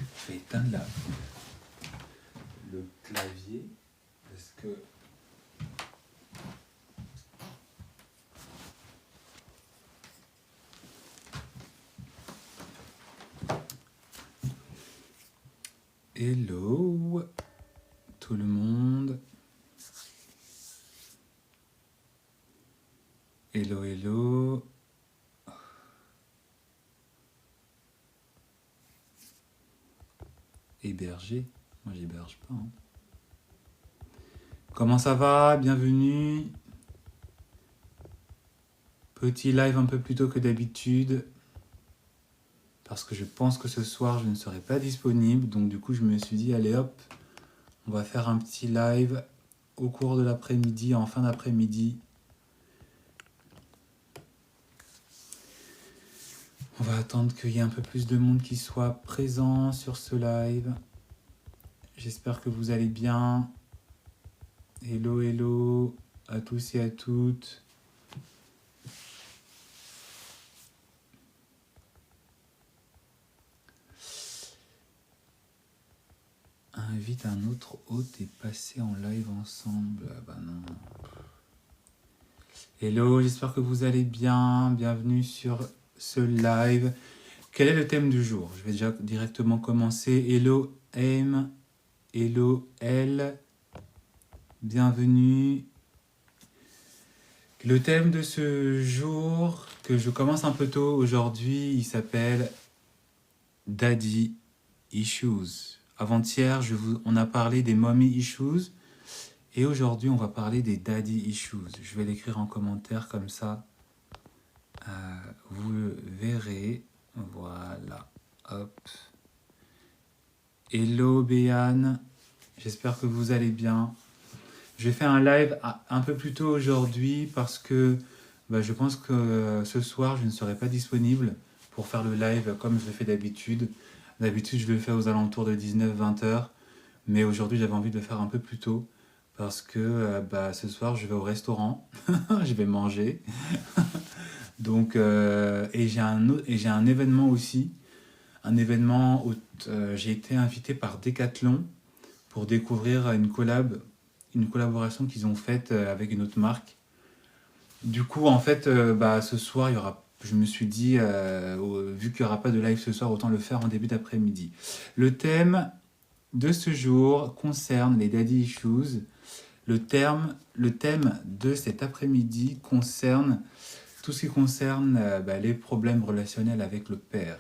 Je vais éteindre le clavier parce que hello tout le monde. Hello, hello. Héberger. Moi, j'héberge pas. Hein. Comment ça va? Bienvenue. Petit live un peu plus tôt que d'habitude. Parce que je pense que ce soir, je ne serai pas disponible. Donc, du coup, je me suis dit, allez hop, on va faire un petit live au cours de l'après-midi, en fin d'après-midi. On va attendre qu'il y ait un peu plus de monde qui soit présent sur ce live. J'espère que vous allez bien. Hello, hello à tous et à toutes. Invite un autre hôte et passer en live ensemble. Ah bah non. Hello, j'espère que vous allez bien. Bienvenue sur ce live. Quel est le thème du jour? Je vais déjà directement commencer. Hello M, hello L, bienvenue. Le thème de ce jour, que je commence un peu tôt aujourd'hui, il s'appelle Daddy Issues. Avant-hier, on a parlé des Mommy Issues. Et aujourd'hui, on va parler des Daddy Issues. Je vais l'écrire en commentaire comme ça. Vous le verrez. Voilà. Hop. Hello Béane. J'espère que vous allez bien. Je vais faire un live un peu plus tôt aujourd'hui parce que je pense que ce soir, je ne serai pas disponible pour faire le live comme je le fais d'habitude. D'habitude, je le fais aux alentours de 19-20 heures. Mais aujourd'hui, j'avais envie de le faire un peu plus tôt. Parce que ce soir, je vais au restaurant, je vais manger. Donc, et j'ai un événement aussi. Un événement où j'ai été invité par Decathlon pour découvrir une collaboration qu'ils ont faite avec une autre marque. Du coup, en fait, ce soir, je me suis dit, vu qu'il n'y aura pas de live ce soir, autant le faire en début d'après-midi. Le thème de ce jour concerne les Daddy Issues. Le thème de cet après-midi concerne tout ce qui concerne les problèmes relationnels avec le père.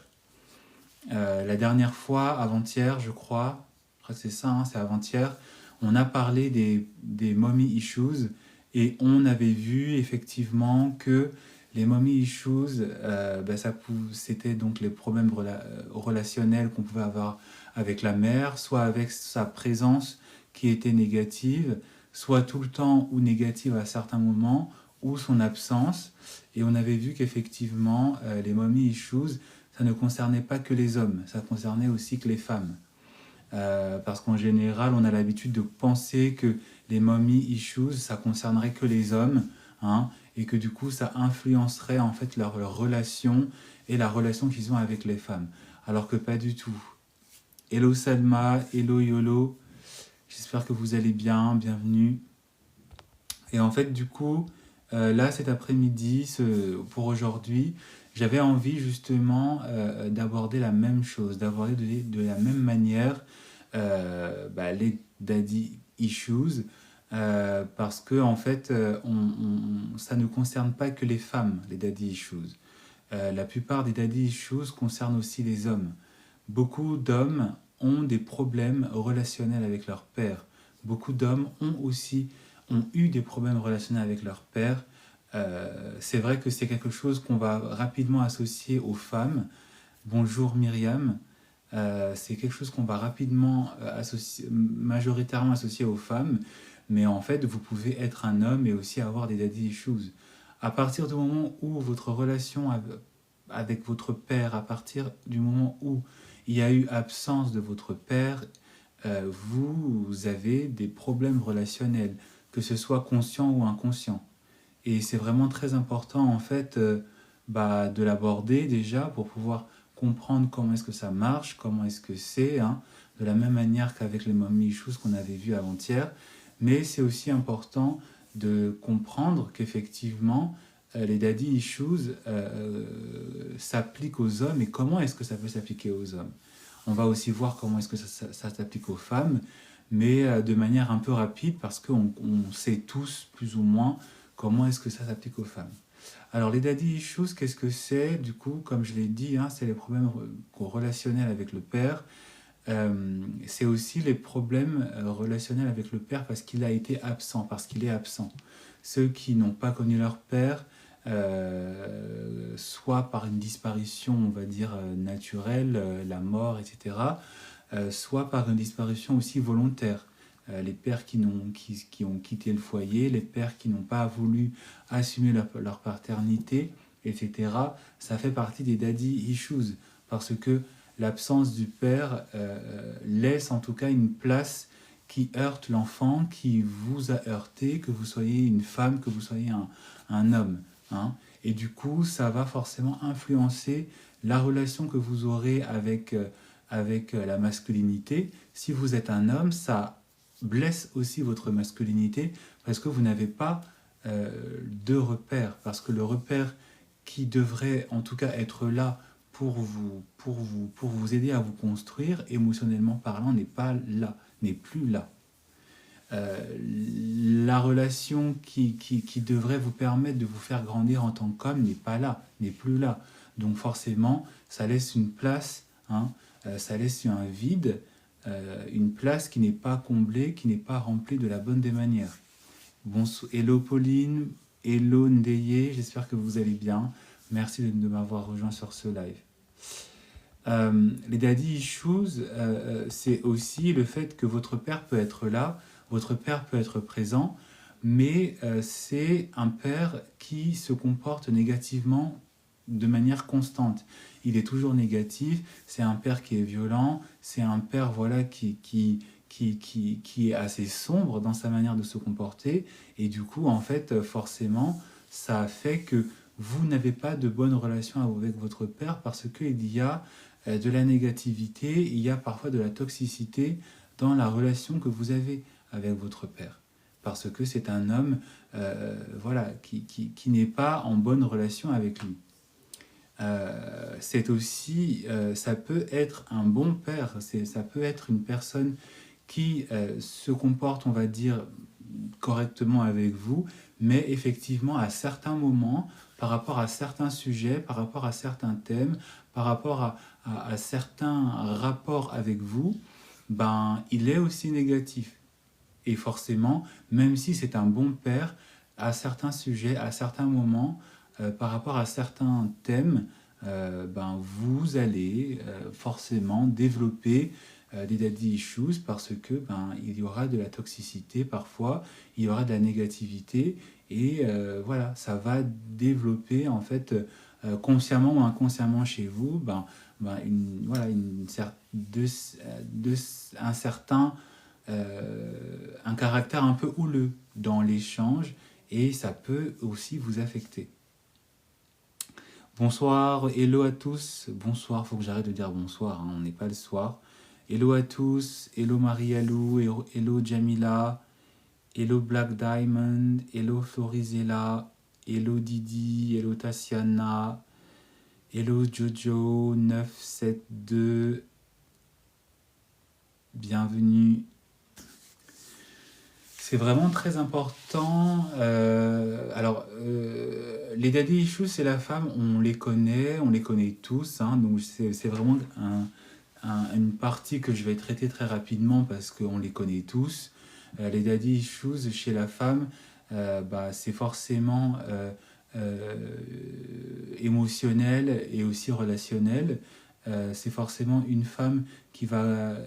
La dernière fois, avant-hier, je crois que c'est ça, hein, c'est avant-hier, on a parlé des mommy issues et on avait vu effectivement que les mommy issues, c'était donc les problèmes relationnels qu'on pouvait avoir avec la mère, soit avec sa présence qui était négative, soit tout le temps ou négative à certains moments, ou son absence. Et on avait vu qu'effectivement, les mommy issues, ça ne concernait pas que les hommes, ça concernait aussi que les femmes. Parce qu'en général, on a l'habitude de penser que les mommy issues, ça concernerait que les hommes, hein, et que du coup, ça influencerait en fait leur relation et la relation qu'ils ont avec les femmes. Alors que pas du tout. Hello Salma, hello Yolo, j'espère que vous allez bien, bienvenue. Et en fait, du coup, là, cet après-midi, pour aujourd'hui, j'avais envie justement d'aborder la même chose, d'aborder de la même manière les daddy issues, parce que en fait, ça ne concerne pas que les femmes, les daddy issues. La plupart des daddy issues concernent aussi les hommes. Beaucoup d'hommes ont des problèmes relationnels avec leur père. Beaucoup d'hommes ont eu des problèmes relationnels avec leur père. C'est vrai que c'est quelque chose qu'on va rapidement associer aux femmes. Bonjour Myriam. C'est quelque chose qu'on va rapidement majoritairement associer aux femmes. Mais en fait, vous pouvez être un homme et aussi avoir des daddy issues. À partir du moment où votre relation avec votre père, à partir du moment où il y a eu absence de votre père, vous avez des problèmes relationnels, que ce soit conscient ou inconscient. Et c'est vraiment très important en fait de l'aborder déjà pour pouvoir comprendre comment est-ce que ça marche, comment est-ce que c'est, hein, de la même manière qu'avec les mommy issues qu'on avait vu avant-hier. Mais c'est aussi important de comprendre qu'effectivement, les daddy issues s'appliquent aux hommes et comment est-ce que ça peut s'appliquer aux hommes. On va aussi voir comment est-ce que ça s'applique aux femmes, mais de manière un peu rapide parce qu'on sait tous plus ou moins comment est-ce que ça s'applique aux femmes. Alors les daddy issues, qu'est-ce que c'est? Du coup, comme je l'ai dit, hein, c'est les problèmes relationnels avec le père. C'est aussi les problèmes relationnels avec le père parce qu'il a été absent, parce qu'il est absent. Ceux qui n'ont pas connu leur père, soit par une disparition, on va dire, naturelle, la mort, etc., soit par une disparition aussi volontaire. Les pères qui ont quitté le foyer, les pères qui n'ont pas voulu assumer leur paternité, etc., ça fait partie des daddy issues, parce que l'absence du père laisse en tout cas une place qui heurte l'enfant, qui vous a heurté, que vous soyez une femme, que vous soyez un homme. Hein. Et du coup, ça va forcément influencer la relation que vous aurez avec la masculinité. Si vous êtes un homme, ça blesse aussi votre masculinité parce que vous n'avez pas de repère. Parce que le repère qui devrait en tout cas être là pour vous aider à vous construire, émotionnellement parlant, n'est pas là, n'est plus là. La relation qui devrait vous permettre de vous faire grandir en tant qu'homme n'est pas là, n'est plus là. Donc forcément, ça laisse une place, hein, ça laisse un vide, une place qui n'est pas comblée, qui n'est pas remplie de la bonne des manières. Hello Pauline, hello Ndeye, j'espère que vous allez bien. Merci de m'avoir rejoint sur ce live. Les daddy issues, c'est aussi le fait que votre père peut être là, votre père peut être présent, mais c'est un père qui se comporte négativement de manière constante. Il est toujours négatif, c'est un père qui est violent, c'est un père voilà, qui est assez sombre dans sa manière de se comporter, et du coup, en fait, forcément, ça fait que vous n'avez pas de bonne relation avec votre père parce qu'il y a de la négativité, il y a parfois de la toxicité dans la relation que vous avez avec votre père. Parce que c'est un homme voilà, qui n'est pas en bonne relation avec lui. C'est aussi, ça peut être un bon père, ça peut être une personne qui se comporte, on va dire, correctement avec vous, mais effectivement à certains moments, par rapport à certains sujets, par rapport à certains thèmes, par rapport à certains rapports avec vous, ben, il est aussi négatif. Et forcément, même si c'est un bon père, à certains sujets, à certains moments, par rapport à certains thèmes, ben, vous allez forcément développer des daddy issues parce que ben, il y aura de la toxicité parfois, il y aura de la négativité et voilà, ça va développer en fait consciemment ou inconsciemment chez vous un certain un caractère un peu houleux dans l'échange et ça peut aussi vous affecter. Bonsoir, hello à tous. Bonsoir, faut que j'arrête de dire bonsoir, hein, on n'est pas le soir. Hello à tous, hello Marie-Alou, hello Jamila, hello Black Diamond, hello Florizella, hello Didi, hello Tatiana, hello Jojo 972, bienvenue. C'est vraiment très important. Les daddy issues, c'est la femme, on les connaît tous, hein, donc c'est vraiment une partie que je vais traiter très rapidement parce qu'on les connaît tous. Les daddy issues chez la femme, c'est forcément émotionnel et aussi relationnel. C'est forcément une femme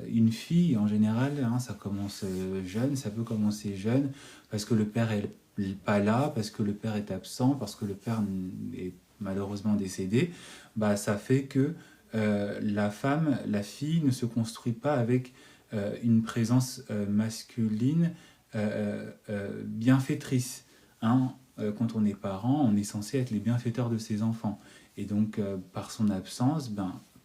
une fille en général, hein, ça commence jeune, ça peut commencer jeune, parce que le père est pas là, parce que le père est absent, parce que le père est malheureusement décédé, ça fait que la fille ne se construit pas avec une présence masculine bienfaitrice. Hein. Quand on est parent, on est censé être les bienfaiteurs de ses enfants. Et donc, par son absence,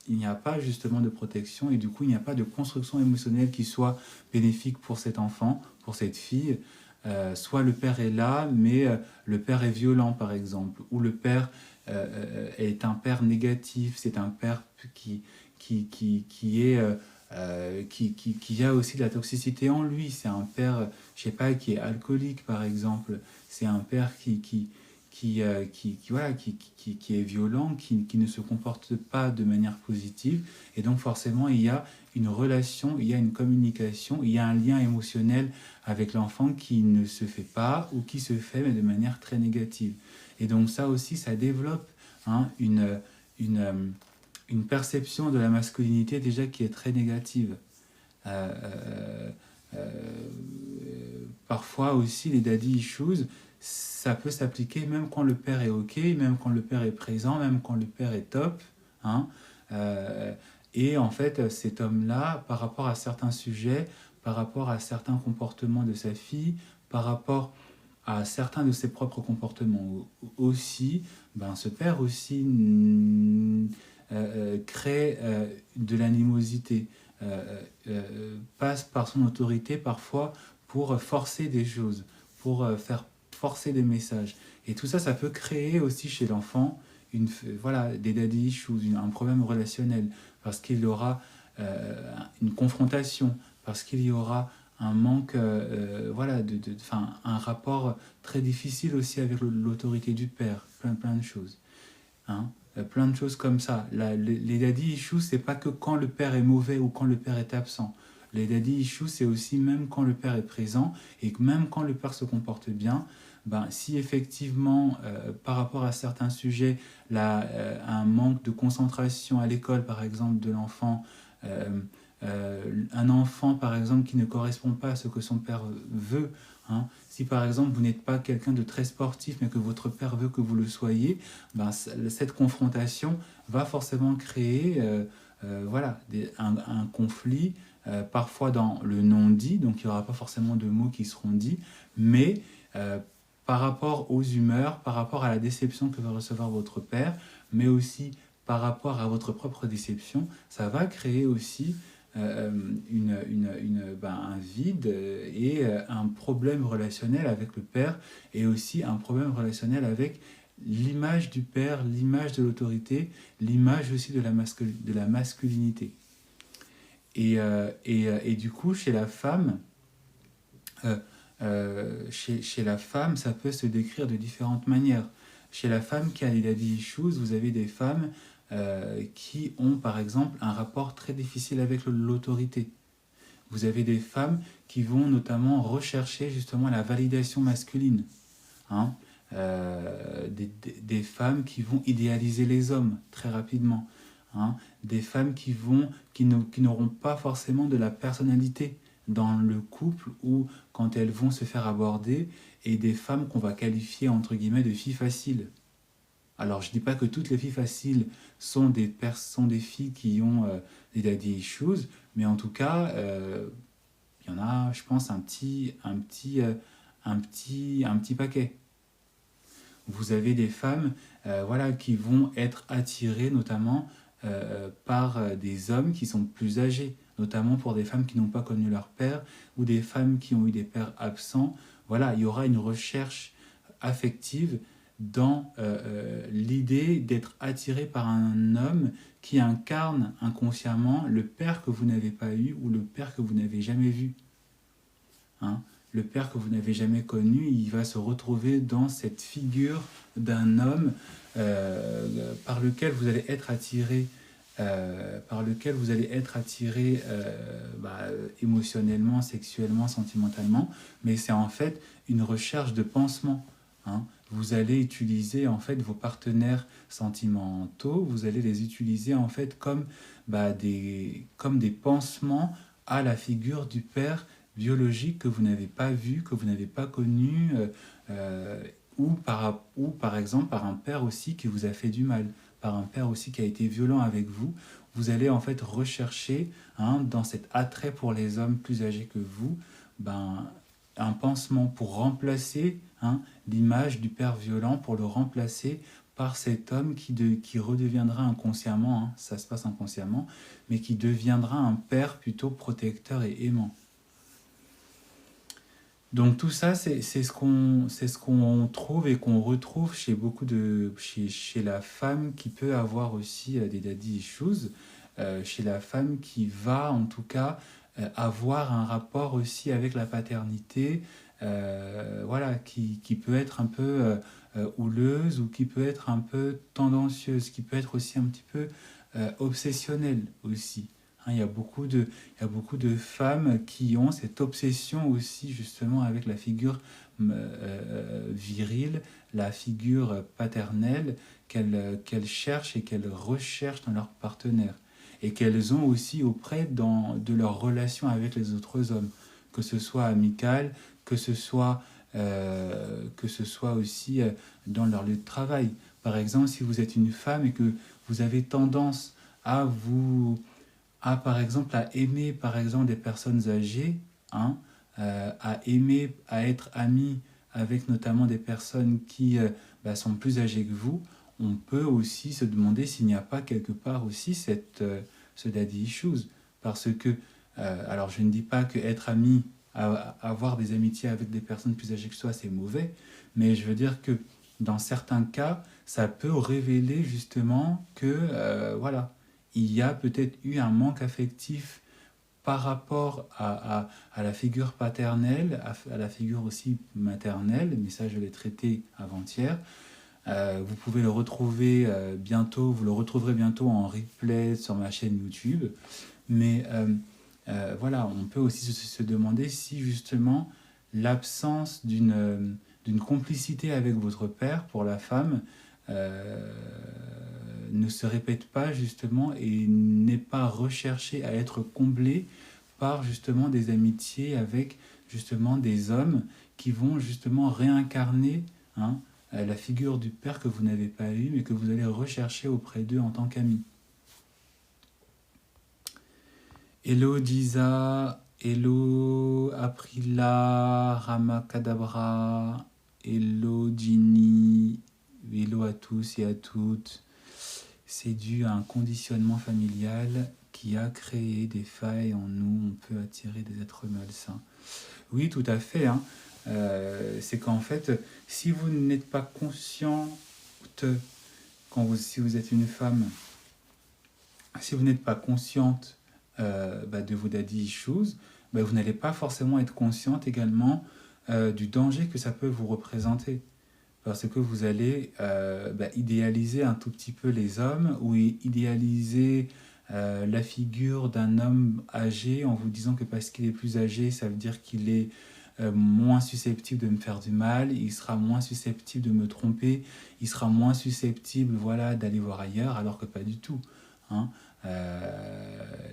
il n'y a pas justement de protection et du coup il n'y a pas de construction émotionnelle qui soit bénéfique pour cet enfant, pour cette fille. Soit le père est là, mais le père est violent par exemple, ou le père est un père négatif, c'est un père qui a aussi de la toxicité en lui, c'est un père, je sais pas, qui est alcoolique par exemple, c'est un père voilà, qui est violent, qui ne se comporte pas de manière positive. Et donc forcément, il y a une relation, il y a une communication, il y a un lien émotionnel avec l'enfant qui ne se fait pas ou qui se fait mais de manière très négative. Et donc ça aussi, ça développe hein, une, euh, une perception de la masculinité déjà qui est très négative. Euh, euh, Parfois aussi, les daddy issues, ça peut s'appliquer même quand le père est OK, même quand le père est présent, même quand le père est top. Hein. Euh, et en fait, cet homme-là, par rapport à certains sujets, par rapport à certains comportements de sa fille, par rapport à certains de ses propres comportements aussi, ben, ce père aussi crée de l'animosité, passe par son autorité parfois pour forcer des choses, pour faire forcer des messages. Et tout ça, ça peut créer aussi chez l'enfant voilà, des daddy issues, un problème relationnel, parce qu'il y aura une confrontation, parce qu'il y aura un manque, voilà, un rapport très difficile aussi avec l'autorité du père, plein de choses. Hein. Plein de choses comme ça. Les daddy issues, c'est pas que quand le père est mauvais ou quand le père est absent. Les daddy issues, c'est aussi même quand le père est présent et même quand le père se comporte bien. Ben, si effectivement, par rapport à certains sujets, un manque de concentration à l'école, par exemple, de l'enfant, un enfant, par exemple, qui ne correspond pas à ce que son père veut, hein, si par exemple vous n'êtes pas quelqu'un de très sportif, mais que votre père veut que vous le soyez, ben, cette confrontation va forcément créer voilà, un conflit, parfois dans le non-dit, donc il n'y aura pas forcément de mots qui seront dits, mais par rapport aux humeurs, par rapport à la déception que va recevoir votre père, mais aussi par rapport à votre propre déception, ça va créer aussi un vide et un problème relationnel avec le père et aussi un problème relationnel avec l'image du père, l'image de l'autorité, l'image aussi de la masculinité. Et du coup, chez la femme, chez la femme, ça peut se décrire de différentes manières. Chez la femme qui a des daddy issues, vous avez des femmes qui ont par exemple un rapport très difficile avec l'autorité. Vous avez des femmes qui vont notamment rechercher justement la validation masculine. Hein. Des femmes qui vont idéaliser les hommes très rapidement. Hein. Des femmes qui n'auront pas forcément de la personnalité dans le couple ou quand elles vont se faire aborder, et des femmes qu'on va qualifier entre guillemets de filles faciles. Alors je ne dis pas que toutes les filles faciles sont des filles qui ont des daddy issues, mais en tout cas, il y en a, je pense, un petit paquet. Vous avez des femmes voilà, qui vont être attirées notamment par des hommes qui sont plus âgés, notamment pour des femmes qui n'ont pas connu leur père ou des femmes qui ont eu des pères absents. Voilà, il y aura une recherche affective dans l'idée d'être attiré par un homme qui incarne inconsciemment le père que vous n'avez pas eu ou le père que vous n'avez jamais vu. Hein. Le père que vous n'avez jamais connu, il va se retrouver dans cette figure d'un homme par lequel vous allez être attiré, émotionnellement, sexuellement, sentimentalement, mais c'est en fait une recherche de pansement. Hein. Vous allez utiliser en fait vos partenaires sentimentaux, vous allez les utiliser en fait comme des pansements à la figure du père biologique que vous n'avez pas vu, que vous n'avez pas connu, ou par exemple par un père aussi qui vous a fait du mal, par un père aussi qui a été violent avec vous. Vous allez en fait rechercher, hein, dans cet attrait pour les hommes plus âgés que vous, un pansement pour remplacer, hein, l'image du père violent, pour le remplacer par cet homme qui redeviendra inconsciemment, hein, ça se passe inconsciemment, mais qui deviendra un père plutôt protecteur et aimant. Donc tout ça, c'est ce qu'on trouve et qu'on retrouve chez chez la femme qui peut avoir aussi des daddy issues, chez la femme qui va en tout cas avoir un rapport aussi avec la paternité, voilà, qui peut être un peu houleuse ou qui peut être un peu tendancieuse, qui peut être aussi un petit peu obsessionnelle aussi. Hein, il y a beaucoup de femmes qui ont cette obsession aussi justement avec la figure virile, la figure paternelle qu'elles cherchent et qu'elles recherchent dans leur partenaire et qu'elles ont aussi de leur relation avec les autres hommes, que ce soit amical, que ce soit, que ce soit aussi dans leur lieu de travail. Par exemple, si vous êtes une femme et que vous avez tendance à par exemple, à aimer par exemple des personnes âgées, hein, à être ami avec notamment des personnes qui sont plus âgées que vous, on peut aussi se demander s'il n'y a pas quelque part aussi ce daddy issues. Parce que, alors je ne dis pas que être ami, avoir des amitiés avec des personnes plus âgées que soi, c'est mauvais, mais je veux dire que dans certains cas, ça peut révéler justement que, voilà, il y a peut-être eu un manque affectif par rapport à la figure paternelle, à la figure aussi maternelle, mais ça je l'ai traité avant-hier. Vous pouvez le retrouver bientôt, vous le retrouverez bientôt en replay sur ma chaîne YouTube. Mais voilà, on peut aussi se demander si justement l'absence d'une complicité avec votre père pour la femme ne se répète pas justement et n'est pas recherché à être comblé par justement des amitiés avec justement des hommes qui vont justement réincarner, hein, la figure du père que vous n'avez pas eu mais que vous allez rechercher auprès d'eux en tant qu'amis. Hello Diza, hello Aprila, Ramakadabra, hello Ginny, hello à tous et à toutes. C'est dû à un conditionnement familial qui a créé des failles en nous, on peut attirer des êtres malsains. Oui, tout à fait. Hein. C'est qu'en fait, si vous n'êtes pas consciente, si vous êtes une femme, si vous n'êtes pas consciente de vos daddy issues, vous n'allez pas forcément être consciente également du danger que ça peut vous représenter. Parce que vous allez idéaliser un tout petit peu les hommes ou idéaliser la figure d'un homme âgé en vous disant que parce qu'il est plus âgé, ça veut dire qu'il est moins susceptible de me faire du mal, il sera moins susceptible de me tromper, il sera moins susceptible d'aller voir ailleurs, alors que pas du tout. Hein.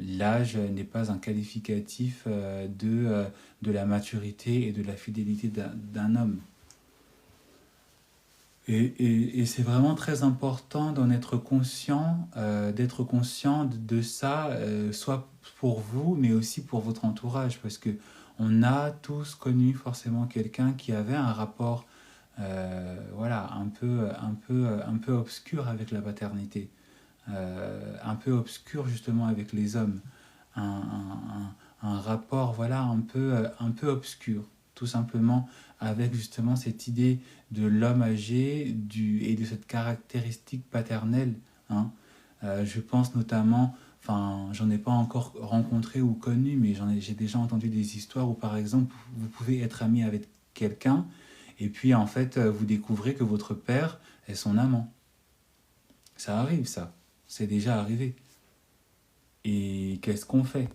L'âge n'est pas un qualificatif de la maturité et de la fidélité d'un homme. Et c'est vraiment très important d'en être conscient, d'être conscient de ça, soit pour vous, mais aussi pour votre entourage, parce que on a tous connu forcément quelqu'un qui avait un rapport, un peu obscur avec la paternité, un peu obscur justement avec les hommes, un rapport un peu obscur, tout simplement avec justement cette idée de l'homme âgé et de cette caractéristique paternelle. Hein. Je pense notamment, j'en ai pas encore rencontré ou connu, mais j'ai déjà entendu des histoires où par exemple vous pouvez être ami avec quelqu'un et puis en fait vous découvrez que votre père est son amant. Ça arrive, ça. C'est déjà arrivé. Et qu'est-ce qu'on fait?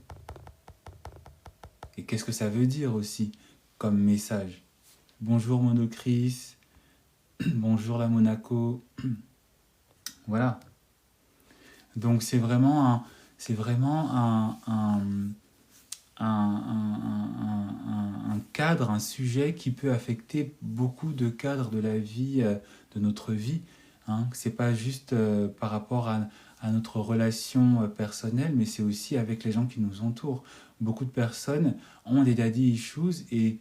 Et qu'est-ce que ça veut dire aussi comme message? Bonjour Monocris, bonjour la Monaco. Voilà. Donc c'est vraiment un cadre, un sujet qui peut affecter beaucoup de cadres de la vie, de notre vie. Hein. C'est pas juste par rapport à notre relation personnelle, mais c'est aussi avec les gens qui nous entourent. Beaucoup de personnes ont des daddy issues et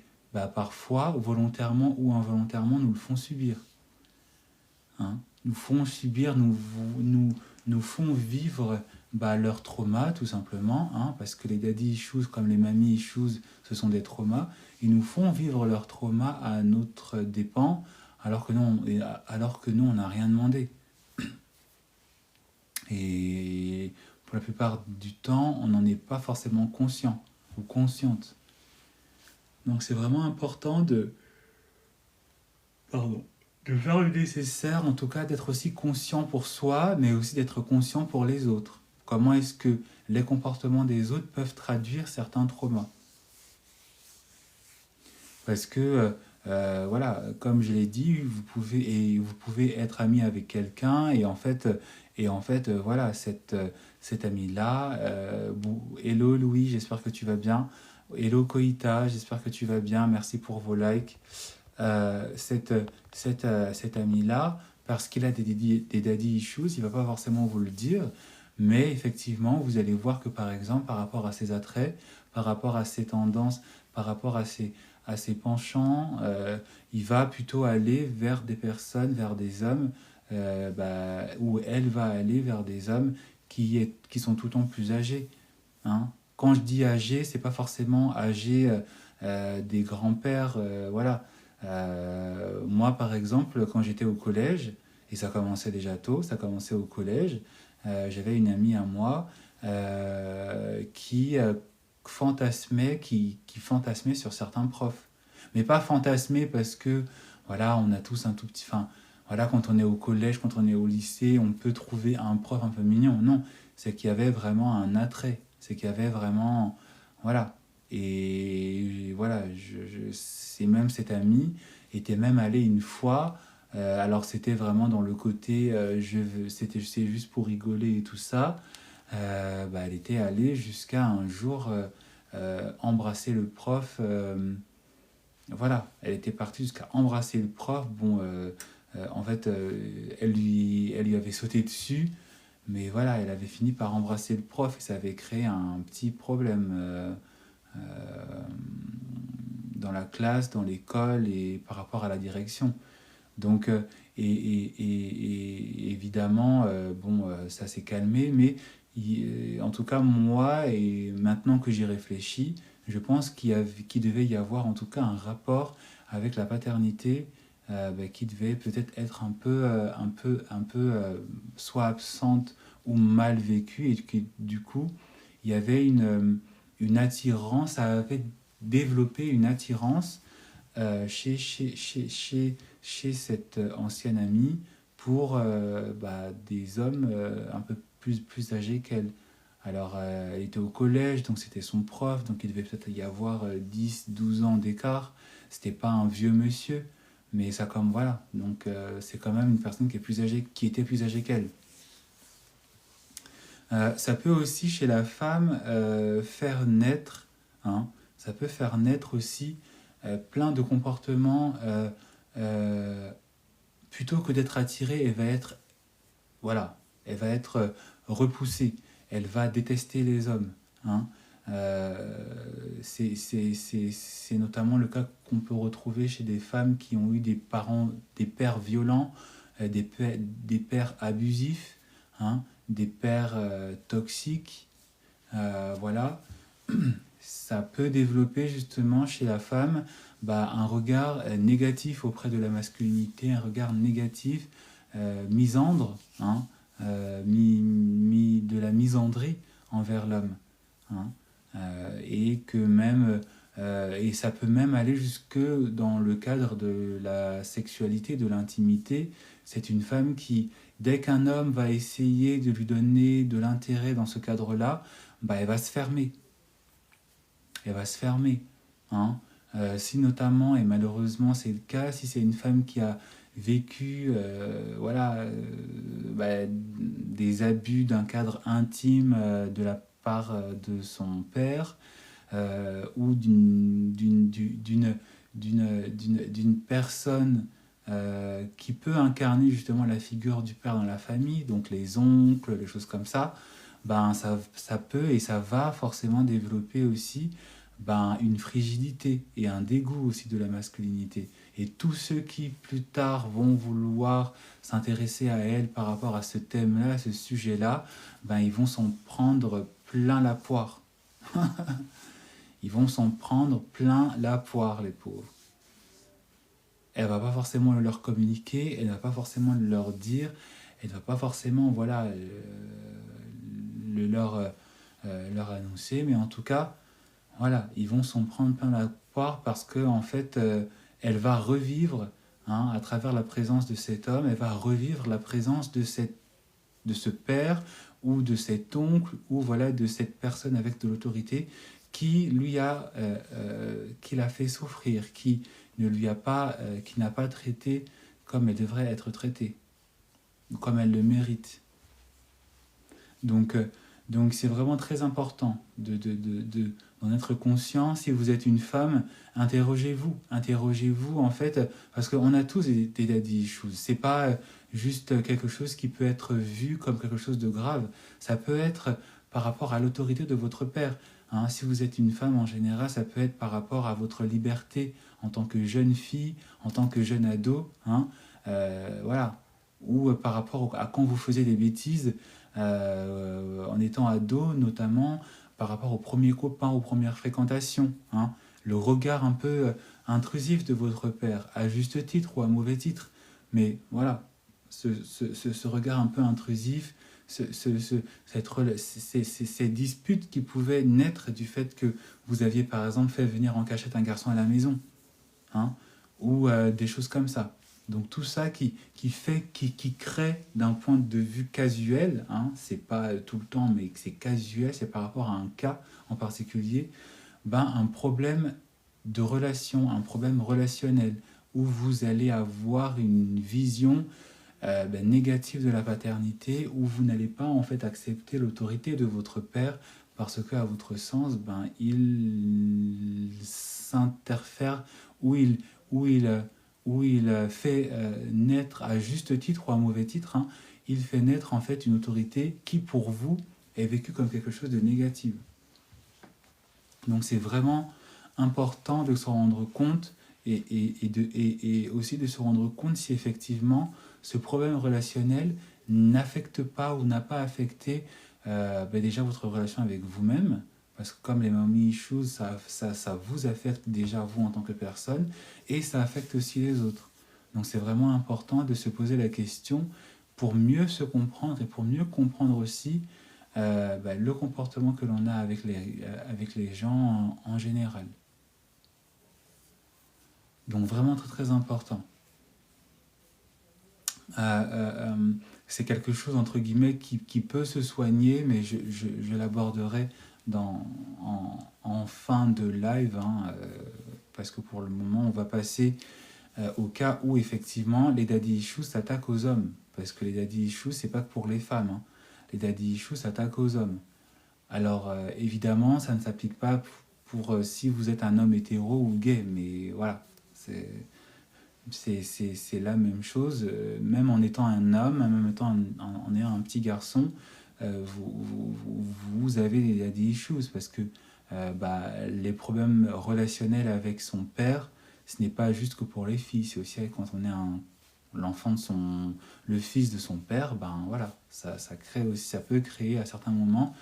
parfois, volontairement ou involontairement, nous le font subir. Hein. nous font subir, nous font vivre leur trauma, tout simplement, hein, parce que les daddy issues comme les mamie issues, ce sont des traumas. Ils nous font vivre leur trauma à notre dépens, alors que nous on n'a rien demandé. Et pour la plupart du temps, on n'en est pas forcément conscient ou consciente. Donc c'est vraiment important de faire le nécessaire, en tout cas d'être aussi conscient pour soi, mais aussi d'être conscient pour les autres. Comment est-ce que les comportements des autres peuvent traduire certains traumas? Parce que, voilà, comme je l'ai dit, vous pouvez être ami avec quelqu'un voilà, cet ami-là, hello Louis, j'espère que tu vas bien. Hello Koïta, j'espère que tu vas bien, merci pour vos likes. Cet ami-là, parce qu'il a des daddy issues, il ne va pas forcément vous le dire, mais effectivement, vous allez voir que par exemple, par rapport à ses attraits, par rapport à ses tendances, par rapport à ses penchants, il va plutôt aller vers des personnes, vers des hommes, ou elle va aller vers des hommes qui sont tout le temps plus âgés. Hein. Quand je dis âgés, c'est pas forcément âgés des grands-pères, voilà. Moi, par exemple, quand j'étais au collège, et ça commençait déjà tôt, ça commençait au collège, j'avais une amie à moi qui fantasmait sur certains profs. Mais pas fantasmer parce que, voilà, on a tous un tout petit... Enfin, voilà, quand on est au collège, quand on est au lycée, on peut trouver un prof un peu mignon. Non, c'est qu'il y avait vraiment un attrait. C'est qu'il y avait vraiment... Voilà. Et voilà, c'est même cet ami était même allé une fois. Alors c'était vraiment dans le côté, c'est juste pour rigoler et tout ça. Elle était allée jusqu'à un jour embrasser le prof. Voilà, elle était partie jusqu'à embrasser le prof. Bon, en fait, elle lui avait sauté dessus. Mais voilà, elle avait fini par embrasser le prof et ça avait créé un petit problème euh, dans la classe, dans l'école et par rapport à la direction. Donc, évidemment, ça s'est calmé, mais en tout cas, moi, et maintenant que j'y réfléchis, je pense qu'il devait y avoir en tout cas un rapport avec la paternité qui devait peut-être être soit absente ou mal vécue, et que du coup, il y avait une attirance, ça avait développé une attirance chez cette ancienne amie pour des hommes un peu plus âgés qu'elle. Alors, elle était au collège, donc c'était son prof, donc il devait peut-être y avoir 10-12 ans d'écart. C'était pas un vieux monsieur, mais ça comme voilà. Donc, c'est quand même une personne qui était plus âgée qu'elle. Ça peut aussi, chez la femme, faire naître, hein, ça peut faire naître aussi plein de comportements. Plutôt que d'être attirée, voilà, elle va être repoussée. Elle va détester les hommes. Hein. C'est notamment le cas qu'on peut retrouver chez des femmes qui ont eu des pères violents, des pères abusifs, hein, des pères toxiques. Voilà. Ça peut développer justement chez la femme un regard négatif auprès de la masculinité, un regard négatif, misandre, hein, de la misandrie envers l'homme. Hein, et ça peut même aller jusque dans le cadre de la sexualité, de l'intimité. C'est une femme qui, dès qu'un homme va essayer de lui donner de l'intérêt dans ce cadre-là, elle va se fermer. Elle va se fermer. Hein. Si notamment, et malheureusement c'est le cas, si c'est une femme qui a vécu des abus d'un cadre intime de la part de son père ou d'une personne qui peut incarner justement la figure du père dans la famille, donc les oncles, les choses comme ça, ça peut et ça va forcément développer aussi une frigidité et un dégoût aussi de la masculinité. Et tous ceux qui, plus tard, vont vouloir s'intéresser à elle par rapport à ce thème-là, à ce sujet-là, ben, ils vont s'en prendre plein la poire. Ils vont s'en prendre plein la poire, les pauvres. Elle ne va pas forcément leur communiquer, elle ne va pas forcément leur dire, elle ne va pas forcément voilà, leur annoncer, mais en tout cas, voilà, ils vont s'en prendre plein la poire parce que en fait, elle va revivre, hein, à travers la présence de cet homme, elle va revivre la présence de ce père ou de cet oncle ou voilà de cette personne avec de l'autorité qui l'a fait souffrir, qui ne lui a pas, qui n'a pas traité comme elle devrait être traitée, comme elle le mérite. Donc c'est vraiment très important d'en être conscient. Si vous êtes une femme, interrogez-vous en fait, parce qu'on a tous des daddy issues. C'est pas juste quelque chose qui peut être vu comme quelque chose de grave. Ça peut être par rapport à l'autorité de votre père. Hein, si vous êtes une femme en général, ça peut être par rapport à votre liberté en tant que jeune fille, en tant que jeune ado, hein, voilà. Ou par rapport à quand vous faisiez des bêtises, en étant ado, notamment par rapport aux premiers copains, aux premières fréquentations, hein, le regard un peu intrusif de votre père, à juste titre ou à mauvais titre, mais voilà, ce regard un peu intrusif, ces disputes qui pouvaient naître du fait que vous aviez par exemple fait venir en cachette un garçon à la maison, hein, ou des choses comme ça. Donc tout ça qui crée d'un point de vue casuel, hein, c'est pas tout le temps, mais c'est casuel, c'est par rapport à un cas en particulier, ben, un problème de relation, un problème relationnel, où vous allez avoir une vision négative de la paternité, où vous n'allez pas en fait accepter l'autorité de votre père, parce qu'à votre sens, ben, il s'interfère, ou il fait naître, à juste titre ou à mauvais titre, hein, il fait naître en fait une autorité qui pour vous est vécue comme quelque chose de négatif. Donc c'est vraiment important de se rendre compte et aussi de se rendre compte si effectivement ce problème relationnel n'affecte pas ou n'a pas affecté déjà votre relation avec vous-même, parce que comme les mommy issues, ça vous affecte déjà vous en tant que personne, et ça affecte aussi les autres. Donc c'est vraiment important de se poser la question pour mieux se comprendre et pour mieux comprendre aussi le comportement que l'on a avec les gens en général. Donc vraiment très très important. C'est quelque chose entre guillemets qui peut se soigner, mais je l'aborderai en fin de live, hein, parce que pour le moment on va passer au cas où effectivement les daddy issues s'attaquent aux hommes, parce que les daddy issues c'est pas que pour les femmes, hein. Les daddy issues s'attaquent aux hommes. Alors évidemment ça ne s'applique pas pour si vous êtes un homme hétéro ou gay, mais voilà, c'est la même chose, même en étant un homme, même en ayant un petit garçon, vous avez des daddy issues, parce que les problèmes relationnels avec son père, ce n'est pas juste que pour les filles, c'est aussi quand on est l'enfant le fils de son père, ben voilà, ça crée aussi, ça peut créer à certains moments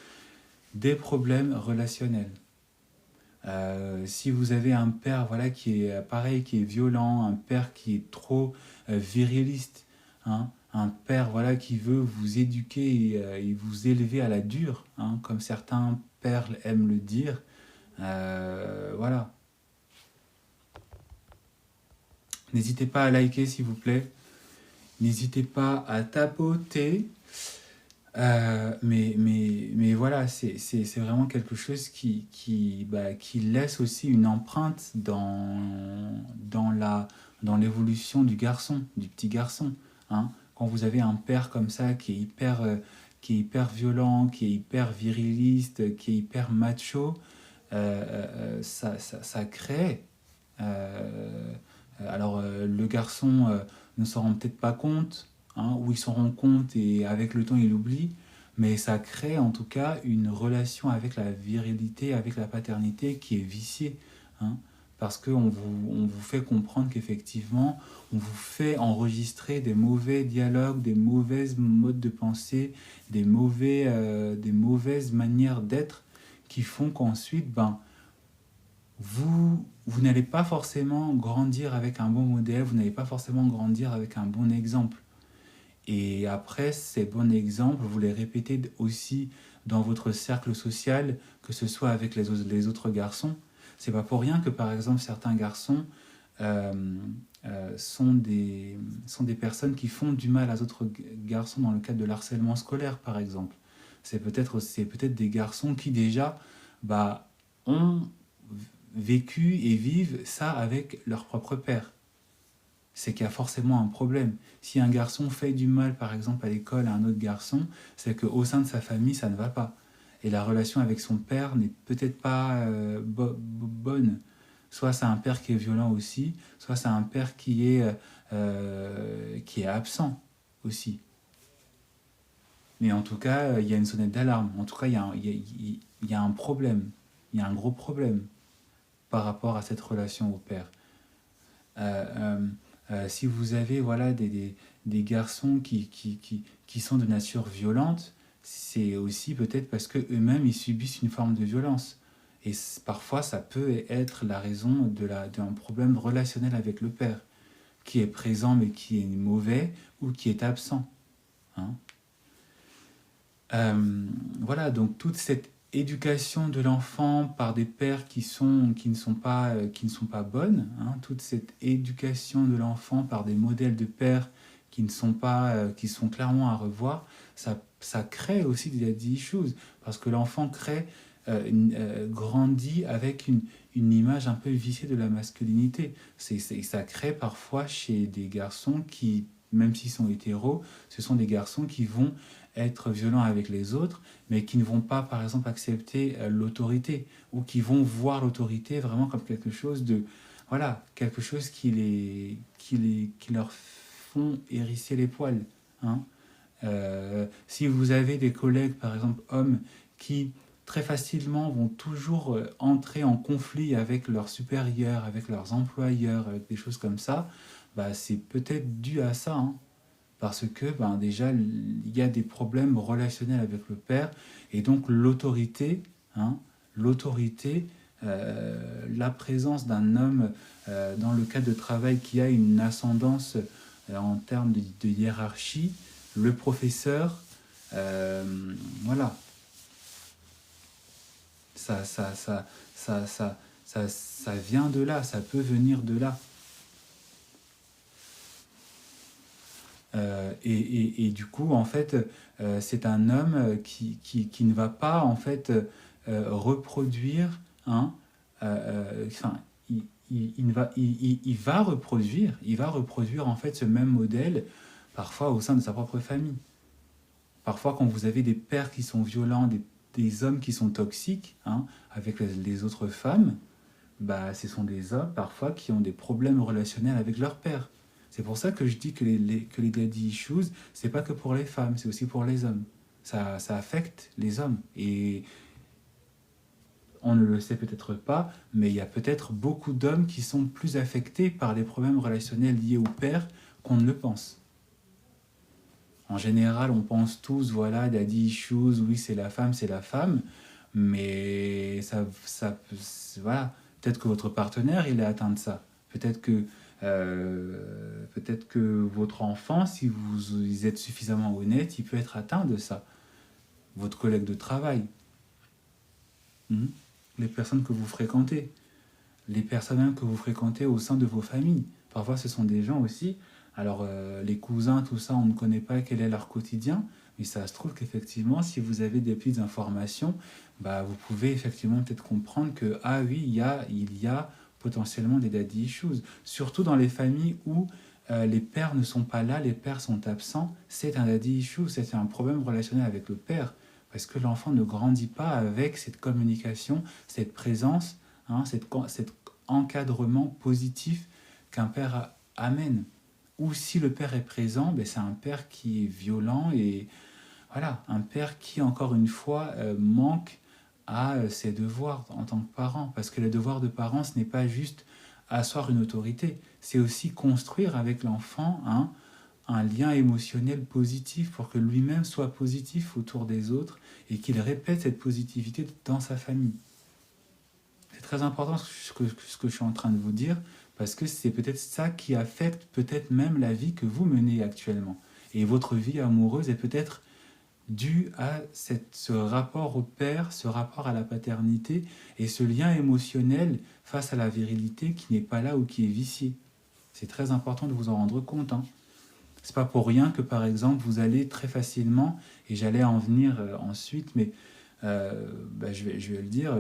des problèmes relationnels. Si vous avez un père voilà, qui est pareil, qui est violent, un père qui est trop viriliste, hein, un père voilà, qui veut vous éduquer et vous élever à la dure, hein, comme certains pères aiment le dire, voilà. N'hésitez pas à liker s'il vous plaît, n'hésitez pas à tapoter. Mais voilà, c'est vraiment quelque chose qui laisse aussi une empreinte dans l'évolution du garçon, du petit garçon. Hein. Quand vous avez un père comme ça qui est hyper violent, qui est hyper viriliste, qui est hyper macho, ça crée. Le garçon ne s'en rend peut-être pas compte, hein, ou il s'en rend compte et avec le temps il oublie, mais ça crée en tout cas une relation avec la virilité, avec la paternité qui est viciée, hein, parce on vous fait comprendre qu'effectivement, on vous fait enregistrer des mauvais dialogues, des mauvaises modes de pensée, des mauvaises manières d'être qui font qu'ensuite, vous n'allez pas forcément grandir avec un bon modèle, vous n'allez pas forcément grandir avec un bon exemple. Et après, ces bons exemples, vous les répétez aussi dans votre cercle social, que ce soit avec les autres garçons. C'est pas pour rien que, par exemple, certains garçons euh, sont des personnes qui font du mal aux autres garçons dans le cadre de l'harcèlement scolaire, par exemple. C'est peut-être des garçons qui déjà ont vécu et vivent ça avec leur propre père. C'est qu'il y a forcément un problème. Si un garçon fait du mal, par exemple, à l'école à un autre garçon, c'est qu'au sein de sa famille, ça ne va pas. Et la relation avec son père n'est peut-être pas bonne. Soit c'est un père qui est violent aussi, soit c'est un père qui est absent aussi. Mais en tout cas, il y a une sonnette d'alarme. En tout cas, il y a un problème. Il y a un gros problème par rapport à cette relation au père. Si vous avez voilà, des garçons qui sont de nature violente, c'est aussi peut-être parce qu'eux-mêmes, ils subissent une forme de violence. Et parfois, ça peut être la raison d'un problème relationnel avec le père, qui est présent mais qui est mauvais ou qui est absent. Hein. Voilà, donc toute cette éducation de l'enfant par des pères qui ne sont pas bonnes, hein, toute cette éducation de l'enfant par des modèles de pères qui ne sont pas, qui sont clairement à revoir, ça crée aussi des daddy issues, parce que l'enfant grandit avec une image un peu viciée de la masculinité. Ça crée parfois chez des garçons qui, même s'ils sont hétéros, ce sont des garçons qui vont être violents avec les autres, mais qui ne vont pas, par exemple, accepter l'autorité, ou qui vont voir l'autorité vraiment comme quelque chose de, voilà, quelque chose qui leur font hérisser les poils. Hein. Si vous avez des collègues, par exemple, hommes, qui très facilement vont toujours entrer en conflit avec leurs supérieurs, avec leurs employeurs, avec des choses comme ça, c'est peut-être dû à ça. Hein. Parce que déjà, il y a des problèmes relationnels avec le père, et donc l'autorité, hein, la présence d'un homme dans le cadre de travail qui a une ascendance en termes de hiérarchie, le professeur, voilà, ça vient de là, ça peut venir de là. Et du coup, en fait, c'est un homme qui ne va pas, en fait, reproduire, hein, enfin, il va reproduire, en fait, ce même modèle, parfois au sein de sa propre famille. Parfois, quand vous avez des pères qui sont violents, des hommes qui sont toxiques, hein, avec les autres femmes, ce sont des hommes, parfois, qui ont des problèmes relationnels avec leur père. C'est pour ça que je dis que les daddy issues, c'est pas que pour les femmes, c'est aussi pour les hommes. Ça affecte les hommes. Et on ne le sait peut-être pas, mais il y a peut-être beaucoup d'hommes qui sont plus affectés par les problèmes relationnels liés au père qu'on ne le pense. En général, on pense tous, voilà, daddy issues, oui, c'est la femme, mais voilà, peut-être que votre partenaire, il est atteint de ça. Peut-être que votre enfant, si vous êtes suffisamment honnête, il peut être atteint de ça. Votre collègue de travail, les personnes que vous fréquentez, les personnes que vous fréquentez au sein de vos familles. Parfois, ce sont des gens aussi. Alors, les cousins, tout ça, on ne connaît pas quel est leur quotidien, mais ça se trouve qu'effectivement, si vous avez des petites informations, vous pouvez effectivement peut-être comprendre que, ah oui, il y a potentiellement des daddy issues. Surtout dans les familles où les pères ne sont pas là, les pères sont absents, c'est un daddy issue, c'est un problème relationnel avec le père, parce que l'enfant ne grandit pas avec cette communication, cette présence, hein, cet encadrement positif qu'un père amène. Ou si le père est présent, c'est un père qui est violent, et voilà, un père qui, encore une fois, manque à ses devoirs en tant que parent. Parce que le devoir de parent, ce n'est pas juste asseoir une autorité, c'est aussi construire avec l'enfant un lien émotionnel positif pour que lui-même soit positif autour des autres et qu'il répète cette positivité dans sa famille. C'est très important ce que je suis en train de vous dire, parce que c'est peut-être ça qui affecte peut-être même la vie que vous menez actuellement. Et votre vie amoureuse est peut-être due à ce rapport au père, ce rapport à la paternité et ce lien émotionnel face à la virilité qui n'est pas là ou qui est vicié. C'est très important de vous en rendre compte. C'est pas pour rien que, par exemple, vous allez très facilement, et j'allais en venir ensuite, mais je vais le dire,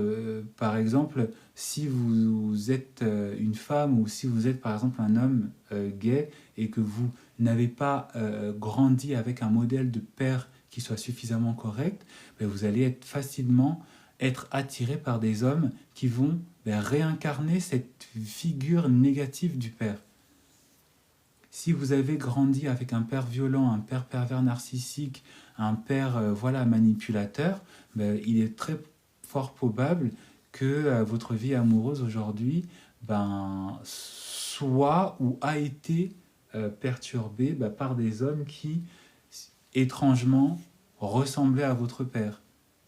par exemple, si vous êtes une femme ou si vous êtes, par exemple, un homme gay et que vous n'avez pas grandi avec un modèle de père qui soit suffisamment correct, vous allez facilement être attiré par des hommes qui vont réincarner cette figure négative du père. Si vous avez grandi avec un père violent, un père pervers narcissique, un père manipulateur, il est très fort probable que votre vie amoureuse aujourd'hui soit ou a été perturbée par des hommes qui, étrangement, ressemblaient à votre père,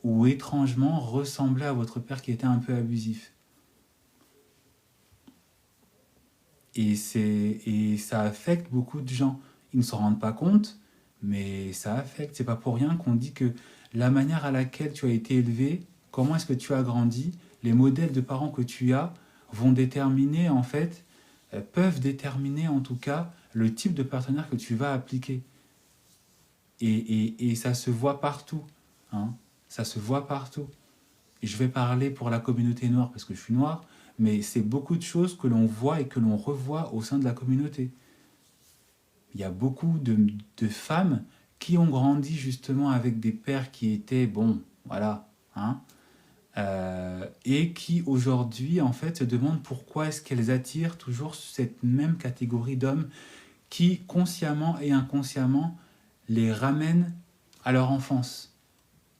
ou étrangement ressemblaient à votre père qui était un peu abusif. Et ça affecte beaucoup de gens. Ils ne s'en rendent pas compte, mais ça affecte. C'est pas pour rien qu'on dit que la manière à laquelle tu as été élevé, comment est-ce que tu as grandi, les modèles de parents que tu as vont déterminer, en fait, peuvent déterminer en tout cas le type de partenaire que tu vas appliquer. Et ça se voit partout. Ça se voit partout. Et je vais parler pour la communauté noire parce que je suis noir, mais c'est beaucoup de choses que l'on voit et que l'on revoit au sein de la communauté. Il y a beaucoup de femmes qui ont grandi justement avec des pères qui étaient, et qui aujourd'hui en fait se demandent pourquoi est-ce qu'elles attirent toujours cette même catégorie d'hommes qui consciemment et inconsciemment les ramènent à leur enfance,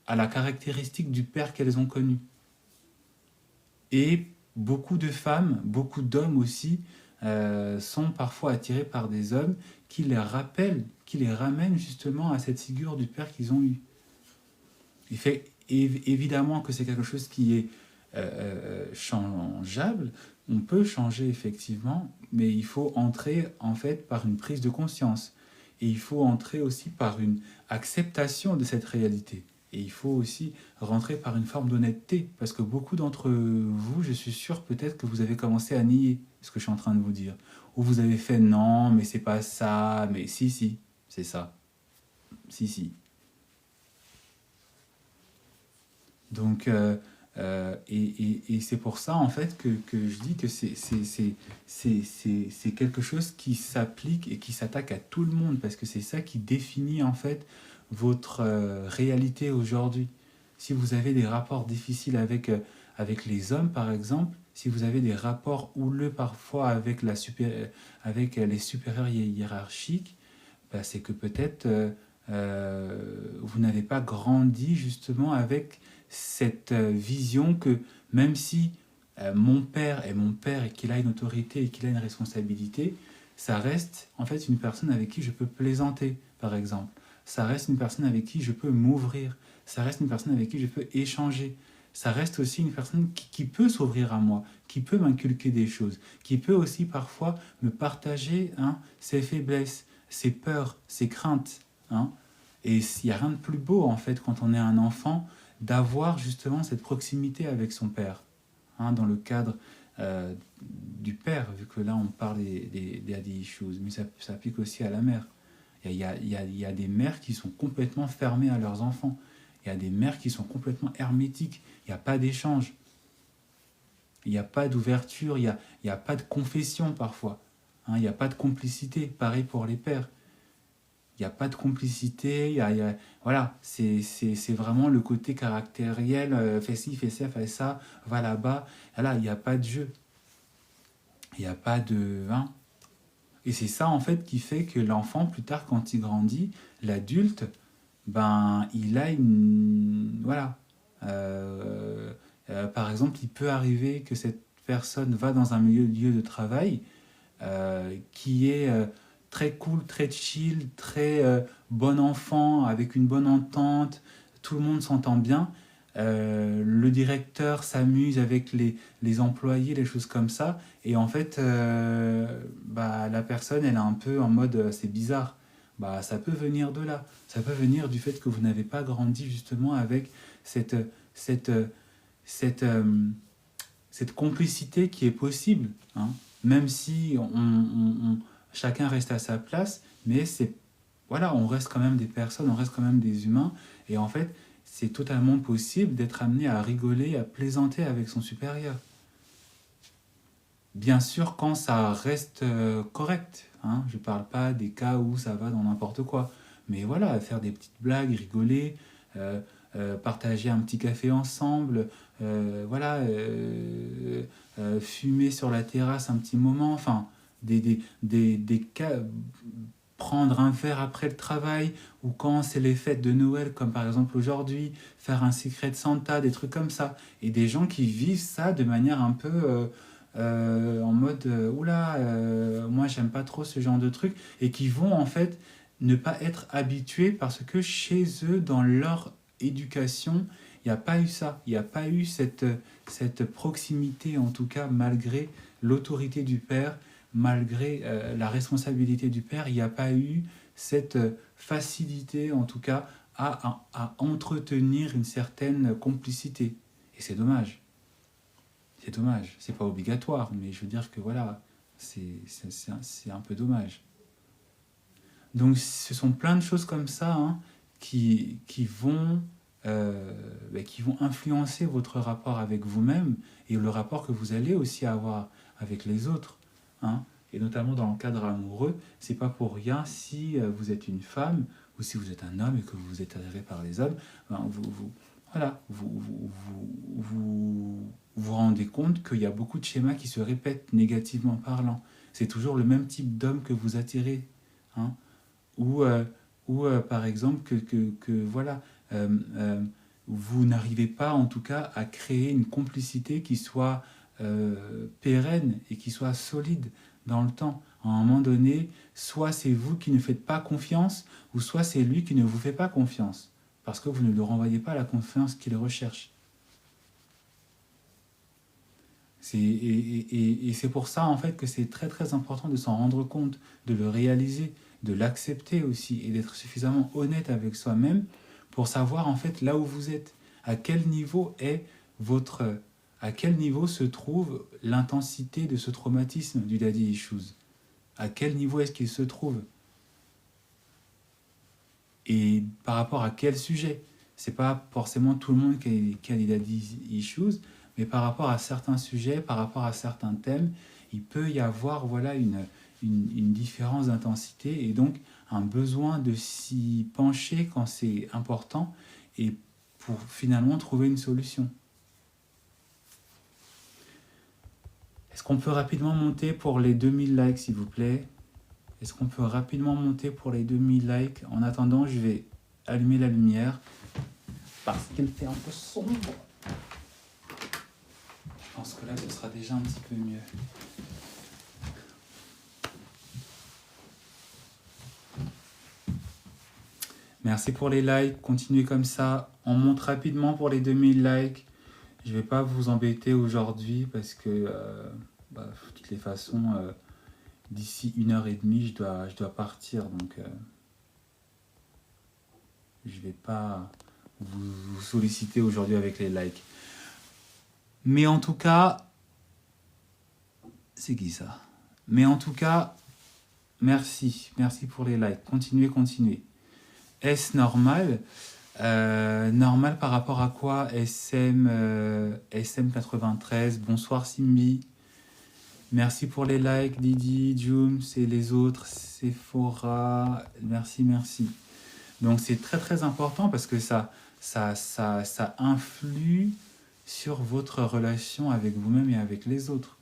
à la caractéristique du père qu'elles ont connu. Et beaucoup de femmes, beaucoup d'hommes aussi, sont parfois attirés par des hommes qui les rappellent, qui les ramènent justement à cette figure du père qu'ils ont eu. Il fait évidemment que c'est quelque chose qui est changeable. On peut changer effectivement, mais il faut entrer en fait par une prise de conscience. Et il faut entrer aussi par une acceptation de cette réalité. Et il faut aussi rentrer par une forme d'honnêteté, parce que beaucoup d'entre vous, je suis sûr peut-être que vous avez commencé à nier ce que je suis en train de vous dire. Ou vous avez fait non, mais c'est pas ça, mais si, c'est ça. Si. Donc, et c'est pour ça en fait que je dis que c'est quelque chose qui s'applique et qui s'attaque à tout le monde, parce que c'est ça qui définit en fait votre réalité aujourd'hui. Si vous avez des rapports difficiles avec les hommes par exemple, si vous avez des rapports houleux parfois avec avec les supérieurs hiérarchiques, c'est que peut-être vous n'avez pas grandi justement avec cette vision que même si mon père est mon père et qu'il a une autorité et qu'il a une responsabilité, ça reste en fait une personne avec qui je peux plaisanter, par exemple. Ça reste une personne avec qui je peux m'ouvrir. Ça reste une personne avec qui je peux échanger. Ça reste aussi une personne qui peut s'ouvrir à moi, qui peut m'inculquer des choses, qui peut aussi parfois me partager ses faiblesses, ses peurs, ses craintes. Et il n'y a rien de plus beau, en fait, quand on est un enfant, d'avoir justement cette proximité avec son père, dans le cadre du père, vu que là on parle des daddy issues, mais ça s'applique aussi à la mère. Il y a des mères qui sont complètement fermées à leurs enfants. Il y a des mères qui sont complètement hermétiques. Il n'y a pas d'échange. Il n'y a pas d'ouverture. Il n'y a pas de confession parfois. Il n'y a pas de complicité. Pareil pour les pères. Il n'y a pas de complicité. Voilà, c'est vraiment le côté caractériel. Fais ci, fais ça, fais ça. Va là-bas. Là, il n'y a pas de jeu. Il n'y a pas de... Et c'est ça, en fait, qui fait que l'enfant, plus tard, quand il grandit, l'adulte, il a une... Voilà. Par exemple, il peut arriver que cette personne va dans un lieu de travail qui est très cool, très chill, très bon enfant, avec une bonne entente, tout le monde s'entend bien. Le directeur s'amuse avec les employés, les choses comme ça. Et en fait, la personne, elle est un peu en mode c'est bizarre. Ça peut venir de là. Ça peut venir du fait que vous n'avez pas grandi justement avec cette, cette, cette, cette complicité qui est possible, hein. Même si chacun reste à sa place, mais voilà, on reste quand même des personnes, on reste quand même des humains. Et en fait, c'est totalement possible d'être amené à rigoler, à plaisanter avec son supérieur. Bien sûr, quand ça reste correct, hein. Je ne parle pas des cas où ça va dans n'importe quoi. Mais voilà, faire des petites blagues, rigoler, euh, partager un petit café ensemble, voilà, fumer sur la terrasse un petit moment, enfin, des cas, prendre un verre après le travail, ou quand c'est les fêtes de Noël, comme par exemple aujourd'hui, faire un Secret Santa, des trucs comme ça. Et des gens qui vivent ça de manière un peu en mode oula, moi j'aime pas trop ce genre de truc, et qui vont en fait ne pas être habitués parce que chez eux, dans leur éducation, il n'y a pas eu ça, il n'y a pas eu cette proximité, en tout cas malgré l'autorité du père, malgré la responsabilité du père, il n'y a pas eu cette facilité, en tout cas, à entretenir une certaine complicité. Et c'est dommage. C'est dommage. C'est pas obligatoire, mais je veux dire que voilà, c'est un peu dommage. Donc ce sont plein de choses comme ça, hein, qui vont influencer votre rapport avec vous-même et le rapport que vous allez aussi avoir avec les autres, hein. Et notamment dans le cadre amoureux, c'est pas pour rien si vous êtes une femme ou si vous êtes un homme et que vous êtes attiré par les hommes, voilà, vous rendez compte qu'il y a beaucoup de schémas qui se répètent négativement parlant. C'est toujours le même type d'homme que vous attirez, hein. Ou, par exemple voilà, euh, euh, vous n'arrivez pas en tout cas à créer une complicité qui soit pérenne et qui soit solide dans le temps. À un moment donné, soit c'est vous qui ne faites pas confiance, ou soit c'est lui qui ne vous fait pas confiance, parce que vous ne lui renvoyez pas la confiance qu'il recherche. Et c'est pour ça en fait que c'est très très important de s'en rendre compte, de le réaliser, de l'accepter aussi et d'être suffisamment honnête avec soi-même pour savoir en fait là où vous êtes, à quel niveau est votre, à quel niveau se trouve l'intensité de ce traumatisme du daddy issues, à quel niveau est-ce qu'il se trouve et par rapport à quel sujet. C'est pas forcément tout le monde qui a des daddy issues, mais par rapport à certains sujets, par rapport à certains thèmes, il peut y avoir voilà, une différence d'intensité et donc un besoin de s'y pencher quand c'est important et pour finalement trouver une solution. Est-ce qu'on peut rapidement monter pour les 2000 likes, s'il vous plaît? Est-ce qu'on peut rapidement monter pour les 2000 likes? En attendant, je vais allumer la lumière parce qu'elle fait un peu sombre. Je pense que là, ce sera déjà un petit peu mieux. Merci pour les likes. Continuez comme ça. On monte rapidement pour les 2000 likes. Je ne vais pas vous embêter aujourd'hui parce que, de toutes les façons, d'ici 1h30, je dois partir. Donc, je ne vais pas vous solliciter aujourd'hui avec les likes. Mais en tout cas, c'est qui ça? Mais en tout cas, merci. Merci pour les likes. Continuez, continuez. Est-ce normal? Normal par rapport à quoi? SM93, bonsoir Simbi. Merci pour les likes, Didi, Jum, c'est les autres, Sephora. Merci, merci. Donc c'est très très important parce que ça influe sur votre relation avec vous-même et avec les autres.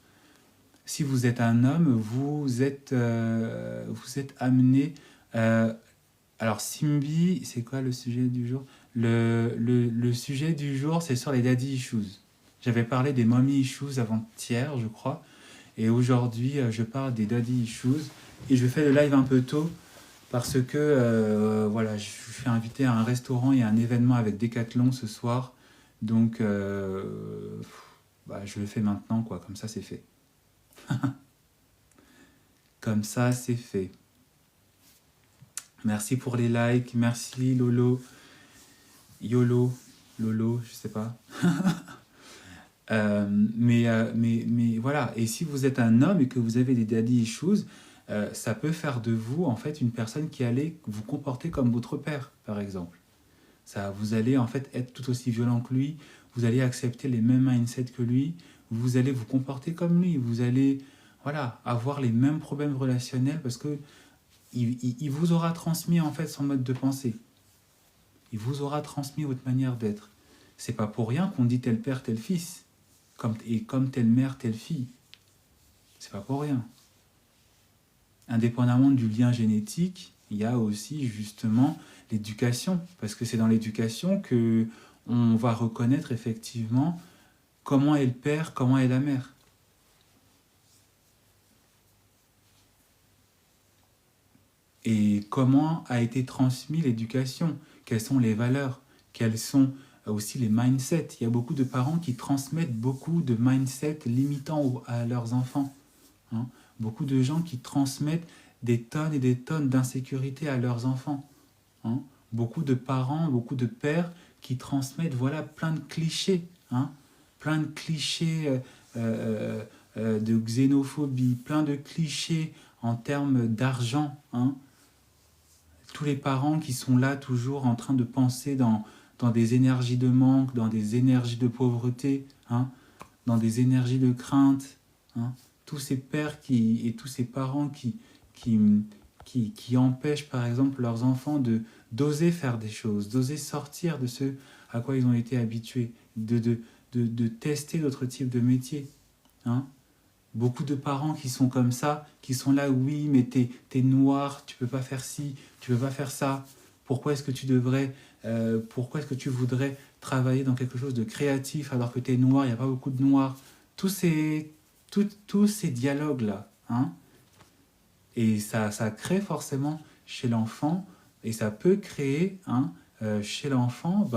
Si vous êtes un homme, vous êtes amené... alors Simbi, c'est quoi le sujet du jour? Le sujet du jour, c'est sur les daddy issues. J'avais parlé des mommy issues avant-hier, je crois. Et aujourd'hui, je parle des daddy issues. Et je fais le live un peu tôt parce que voilà, je suis invité à un restaurant et à un événement avec Decathlon ce soir. Donc, je le fais maintenant, quoi. Comme ça, c'est fait. Comme ça, c'est fait. Merci pour les likes. Merci Lolo. YOLO. Lolo, je sais pas. Mais voilà. Et si vous êtes un homme et que vous avez des daddy issues, ça peut faire de vous, en fait, une personne qui allait vous comporter comme votre père, par exemple. Ça, vous allez, en fait, être tout aussi violent que lui. Vous allez accepter les mêmes mindsets que lui. Vous allez vous comporter comme lui. Vous allez, voilà, avoir les mêmes problèmes relationnels parce que il vous aura transmis, en fait, son mode de pensée. Il vous aura transmis votre manière d'être. C'est pas pour rien qu'on dit tel père, tel fils. Et comme telle mère, telle fille. C'est pas pour rien. Indépendamment du lien génétique, il y a aussi justement l'éducation. Parce que c'est dans l'éducation que on va reconnaître effectivement comment est le père, comment est la mère. Et comment a été transmis l'éducation. Quelles sont les valeurs. Quels sont aussi les mindsets. Il y a beaucoup de parents qui transmettent beaucoup de mindsets limitants à leurs enfants. Hein. Beaucoup de gens qui transmettent des tonnes et des tonnes d'insécurité à leurs enfants. Hein. Beaucoup de parents, beaucoup de pères qui transmettent voilà, plein de clichés. Hein. Plein de clichés de xénophobie, plein de clichés en termes d'argent. Hein. Tous les parents qui sont là toujours en train de penser dans des énergies de manque, dans des énergies de pauvreté, hein, dans des énergies de crainte. Hein. Tous ces pères et tous ces parents qui empêchent par exemple leurs enfants d'oser faire des choses, d'oser sortir de ce à quoi ils ont été habitués, de tester d'autres types de métiers. Hein. Beaucoup de parents qui sont comme ça, qui sont là, oui, mais t'es noir, tu peux pas faire ci, tu peux pas faire ça. Pourquoi est-ce que pourquoi est-ce que tu voudrais travailler dans quelque chose de créatif alors que t'es noir, il n'y a pas beaucoup de noirs. Tous ces dialogues-là, hein, et ça crée forcément chez l'enfant, et ça peut créer chez l'enfant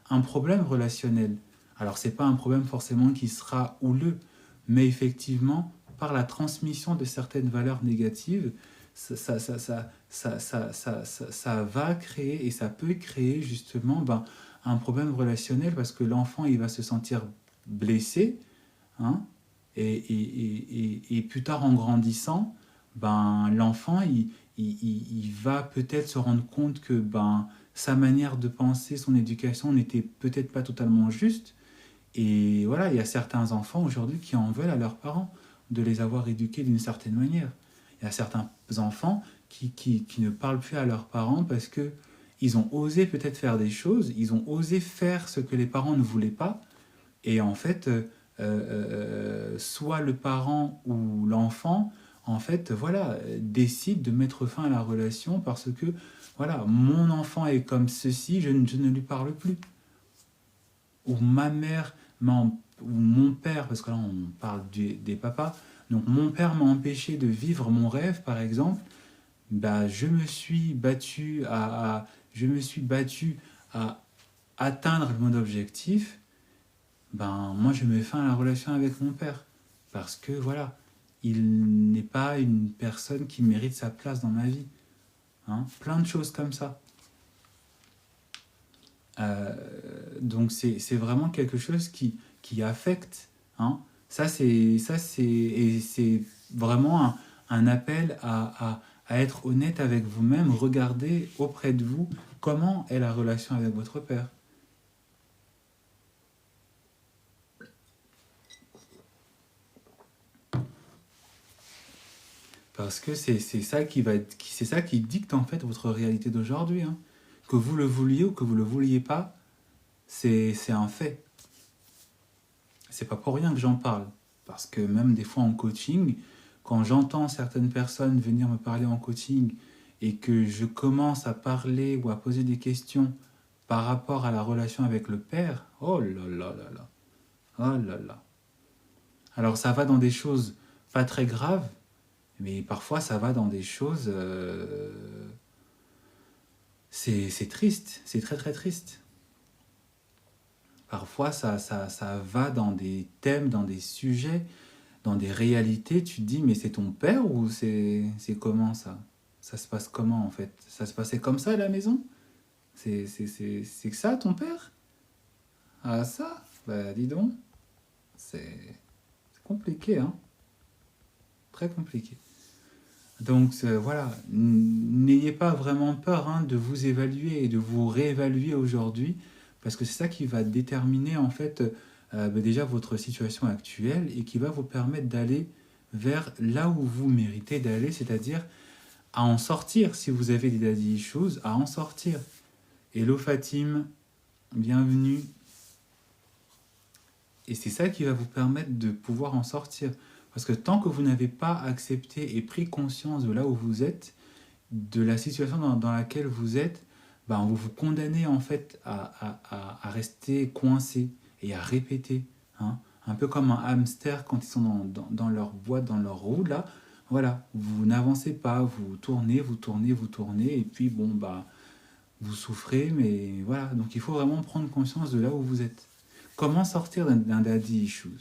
un problème relationnel. Alors, c'est pas un problème forcément qui sera houleux, mais effectivement, par la transmission de certaines valeurs négatives, ça va créer et ça peut créer justement un problème relationnel parce que l'enfant, il va se sentir blessé, hein, et plus tard en grandissant, l'enfant, il va peut-être se rendre compte que sa manière de penser, son éducation n'était peut-être pas totalement juste. Et voilà, il y a certains enfants aujourd'hui qui en veulent à leurs parents de les avoir éduqués d'une certaine manière. Il y a certains enfants qui ne parlent plus à leurs parents parce que ils ont osé peut-être faire des choses, ils ont osé faire ce que les parents ne voulaient pas. Et en fait, soit le parent ou l'enfant, en fait, voilà, décide de mettre fin à la relation parce que, voilà, mon enfant est comme ceci, je ne lui parle plus. Ou ma mère, ou mon père, parce que là on parle des papas, donc mon père m'a empêché de vivre mon rêve, par exemple, je me suis battu à atteindre mon objectif, moi je mets fin à la relation avec mon père. Parce que voilà, il n'est pas une personne qui mérite sa place dans ma vie. Hein. Plein de choses comme ça. Donc c'est vraiment quelque chose qui affecte. Hein. Et c'est vraiment un appel à être honnête avec vous-même. Regardez auprès de vous comment est la relation avec votre père. Parce que c'est ça qui dicte en fait votre réalité d'aujourd'hui. Hein. Que vous le vouliez ou que vous le vouliez pas, c'est un fait. C'est pas pour rien que j'en parle. Parce que même des fois en coaching, quand j'entends certaines personnes venir me parler en coaching et que je commence à parler ou à poser des questions par rapport à la relation avec le père, oh là là là là, oh là là. Alors ça va dans des choses pas très graves, mais parfois ça va dans des choses... c'est triste, c'est très très triste. Parfois ça va dans des thèmes, dans des sujets, dans des réalités, tu te dis mais c'est ton père ou c'est comment ça? Ça se passe comment en fait? Ça se passait comme ça à la maison? C'est que ça ton père? Ah ça? Bah dis donc, c'est compliqué, hein? Très compliqué. Donc voilà, n'ayez pas vraiment peur hein, de vous évaluer et de vous réévaluer aujourd'hui, parce que c'est ça qui va déterminer en fait déjà votre situation actuelle et qui va vous permettre d'aller vers là où vous méritez d'aller, c'est-à-dire à en sortir si vous avez des daddy issues, à en sortir. Hello Fatim, bienvenue. Et c'est ça qui va vous permettre de pouvoir en sortir. Parce que tant que vous n'avez pas accepté et pris conscience de là où vous êtes, de la situation dans laquelle vous êtes, ben vous vous condamnez en fait à rester coincé et à répéter. Hein. Un peu comme un hamster quand ils sont dans leur boîte, dans leur roue, là. Voilà, vous n'avancez pas, vous tournez, vous tournez, vous tournez, et puis bon, bah, vous souffrez, mais voilà. Donc il faut vraiment prendre conscience de là où vous êtes. Comment sortir d'un daddy issues?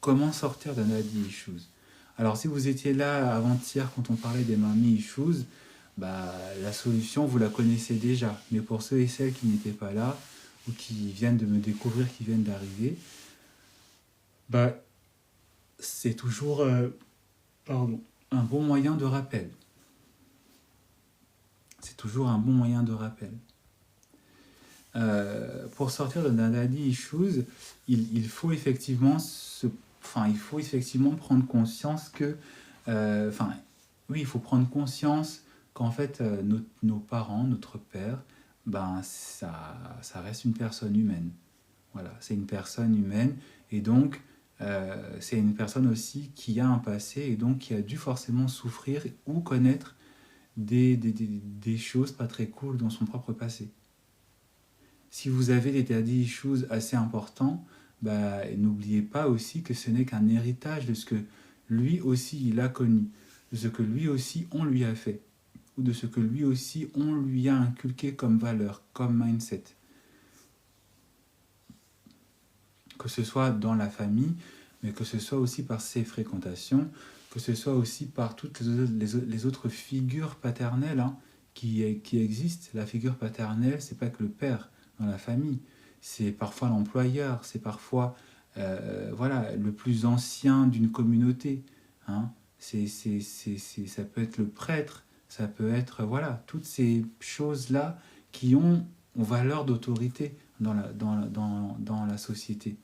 Comment sortir d'un daddy issues? Alors si vous étiez là avant-hier quand on parlait des mommy issues, bah, la solution vous la connaissez déjà. Mais pour ceux et celles qui n'étaient pas là ou qui viennent de me découvrir, qui viennent d'arriver, bah, c'est toujours un bon moyen de rappel. C'est toujours un bon moyen de rappel. Pour sortir d'un daddy issues, il faut effectivement il faut effectivement prendre conscience que, oui, il faut prendre conscience qu'en fait, nos parents, notre père, ben, ça reste une personne humaine. Voilà, c'est une personne humaine et donc c'est une personne aussi qui a un passé et donc qui a dû forcément souffrir ou connaître des choses pas très cool dans son propre passé. Si vous avez des daddy issues assez importants, bah, n'oubliez pas aussi que ce n'est qu'un héritage de ce que lui aussi il a connu, de ce que lui aussi on lui a fait, ou de ce que lui aussi on lui a inculqué comme valeur, comme mindset. Que ce soit dans la famille, mais que ce soit aussi par ses fréquentations, que ce soit aussi par toutes les autres figures paternelles hein, qui existent. La figure paternelle, c'est pas que le père dans la famille, c'est parfois l'employeur, c'est parfois voilà, le plus ancien d'une communauté. Hein. Ça peut être le prêtre, ça peut être voilà, toutes ces choses-là qui ont valeur d'autorité dans la société.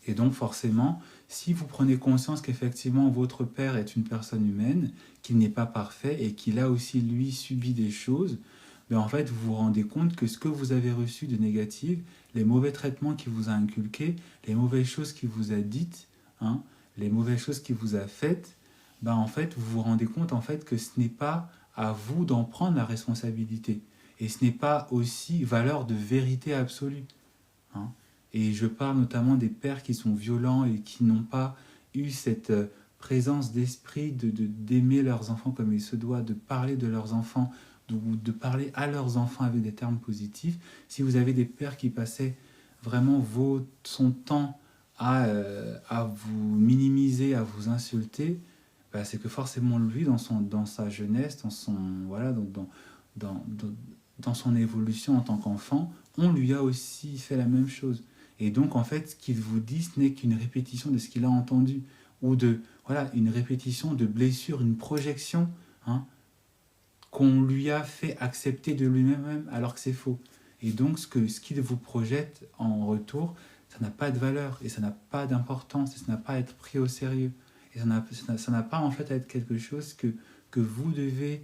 Et donc forcément, si vous prenez conscience qu'effectivement votre père est une personne humaine, qu'il n'est pas parfait et qu'il a aussi lui subi des choses, ben en fait vous vous rendez compte que ce que vous avez reçu de négatif, les mauvais traitements qu'il vous a inculqués, les mauvaises choses qu'il vous a dites, hein, les mauvaises choses qu'il vous a faites, ben en fait vous vous rendez compte en fait que ce n'est pas à vous d'en prendre la responsabilité. Et ce n'est pas aussi valeur de vérité absolue. Hein. Et je parle notamment des pères qui sont violents et qui n'ont pas eu cette présence d'esprit d'aimer leurs enfants comme il se doit, de parler de leurs enfants, de parler à leurs enfants avec des termes positifs. Si vous avez des pères qui passaient vraiment son temps à vous minimiser, à vous insulter, bah, c'est que forcément lui, dans sa jeunesse, voilà, dans son évolution en tant qu'enfant, on lui a aussi fait la même chose. Et donc, en fait, ce qu'il vous dit, ce n'est qu'une répétition de ce qu'il a entendu, ou voilà, une répétition de blessure, une projection hein, qu'on lui a fait accepter de lui-même alors que c'est faux. Et donc, ce qu'il vous projette en retour, ça n'a pas de valeur, et ça n'a pas d'importance, et ça n'a pas à être pris au sérieux. Et ça n'a pas en fait à être quelque chose que vous devez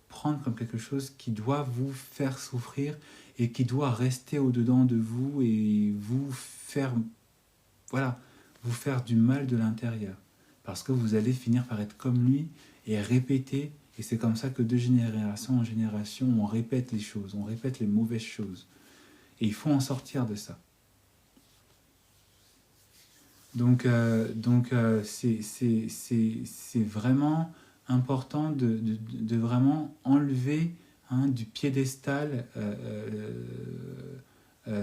prendre comme quelque chose qui doit vous faire souffrir et qui doit rester au-dedans de vous et vous faire, voilà, vous faire du mal de l'intérieur. Parce que vous allez finir par être comme lui et répéter Et c'est comme ça que de génération en génération, on répète les choses, on répète les mauvaises choses. Et il faut en sortir de ça. Donc c'est vraiment important de vraiment enlever du piédestal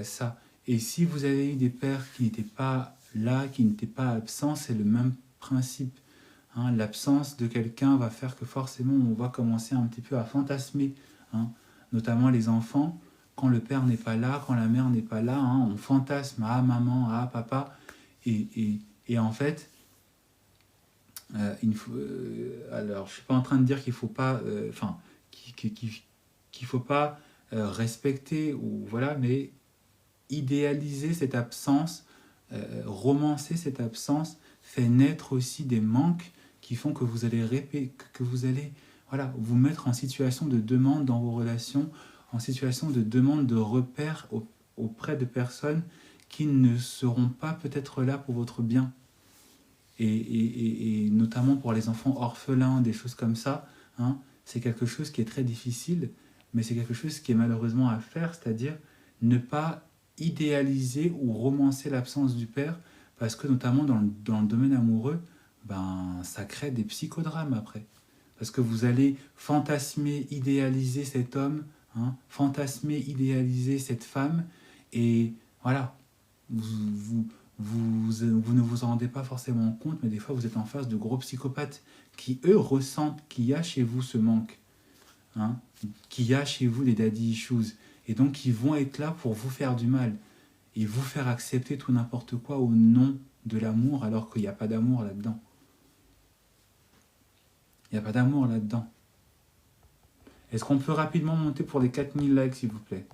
ça. Et si vous avez eu des pères qui n'étaient pas là, qui n'étaient pas absents, c'est le même principe. L'absence de quelqu'un va faire que forcément on va commencer un petit peu à fantasmer, notamment les enfants. Quand le père n'est pas là, quand la mère n'est pas là, on fantasme à maman, à papa. Et en fait, alors je suis pas en train de dire qu'il faut pas, qu'il faut pas respecter ou voilà, mais idéaliser cette absence, romancer cette absence, fait naître aussi des manques qui font que vous allez voilà, vous mettre en situation de demande dans vos relations, en situation de demande de repère auprès de personnes qui ne seront pas peut-être là pour votre bien. Et notamment pour les enfants orphelins, des choses comme ça, c'est quelque chose qui est très difficile, mais c'est quelque chose qui est malheureusement à faire, c'est-à-dire ne pas idéaliser ou romancer l'absence du père, parce que notamment dans le domaine amoureux, ça crée des psychodrames après. Parce que vous allez fantasmer, idéaliser cet homme, fantasmer, idéaliser cette femme, et voilà, vous ne vous en rendez pas forcément compte, mais des fois vous êtes en face de gros psychopathes qui, eux, ressentent qu'il y a chez vous ce manque, qu'il y a chez vous des daddy issues, et donc ils vont être là pour vous faire du mal, et vous faire accepter tout n'importe quoi au nom de l'amour, alors qu'il n'y a pas d'amour là-dedans. Il n'y a pas d'amour là-dedans. Est-ce qu'on peut rapidement monter pour les 4000 likes, s'il vous plaît?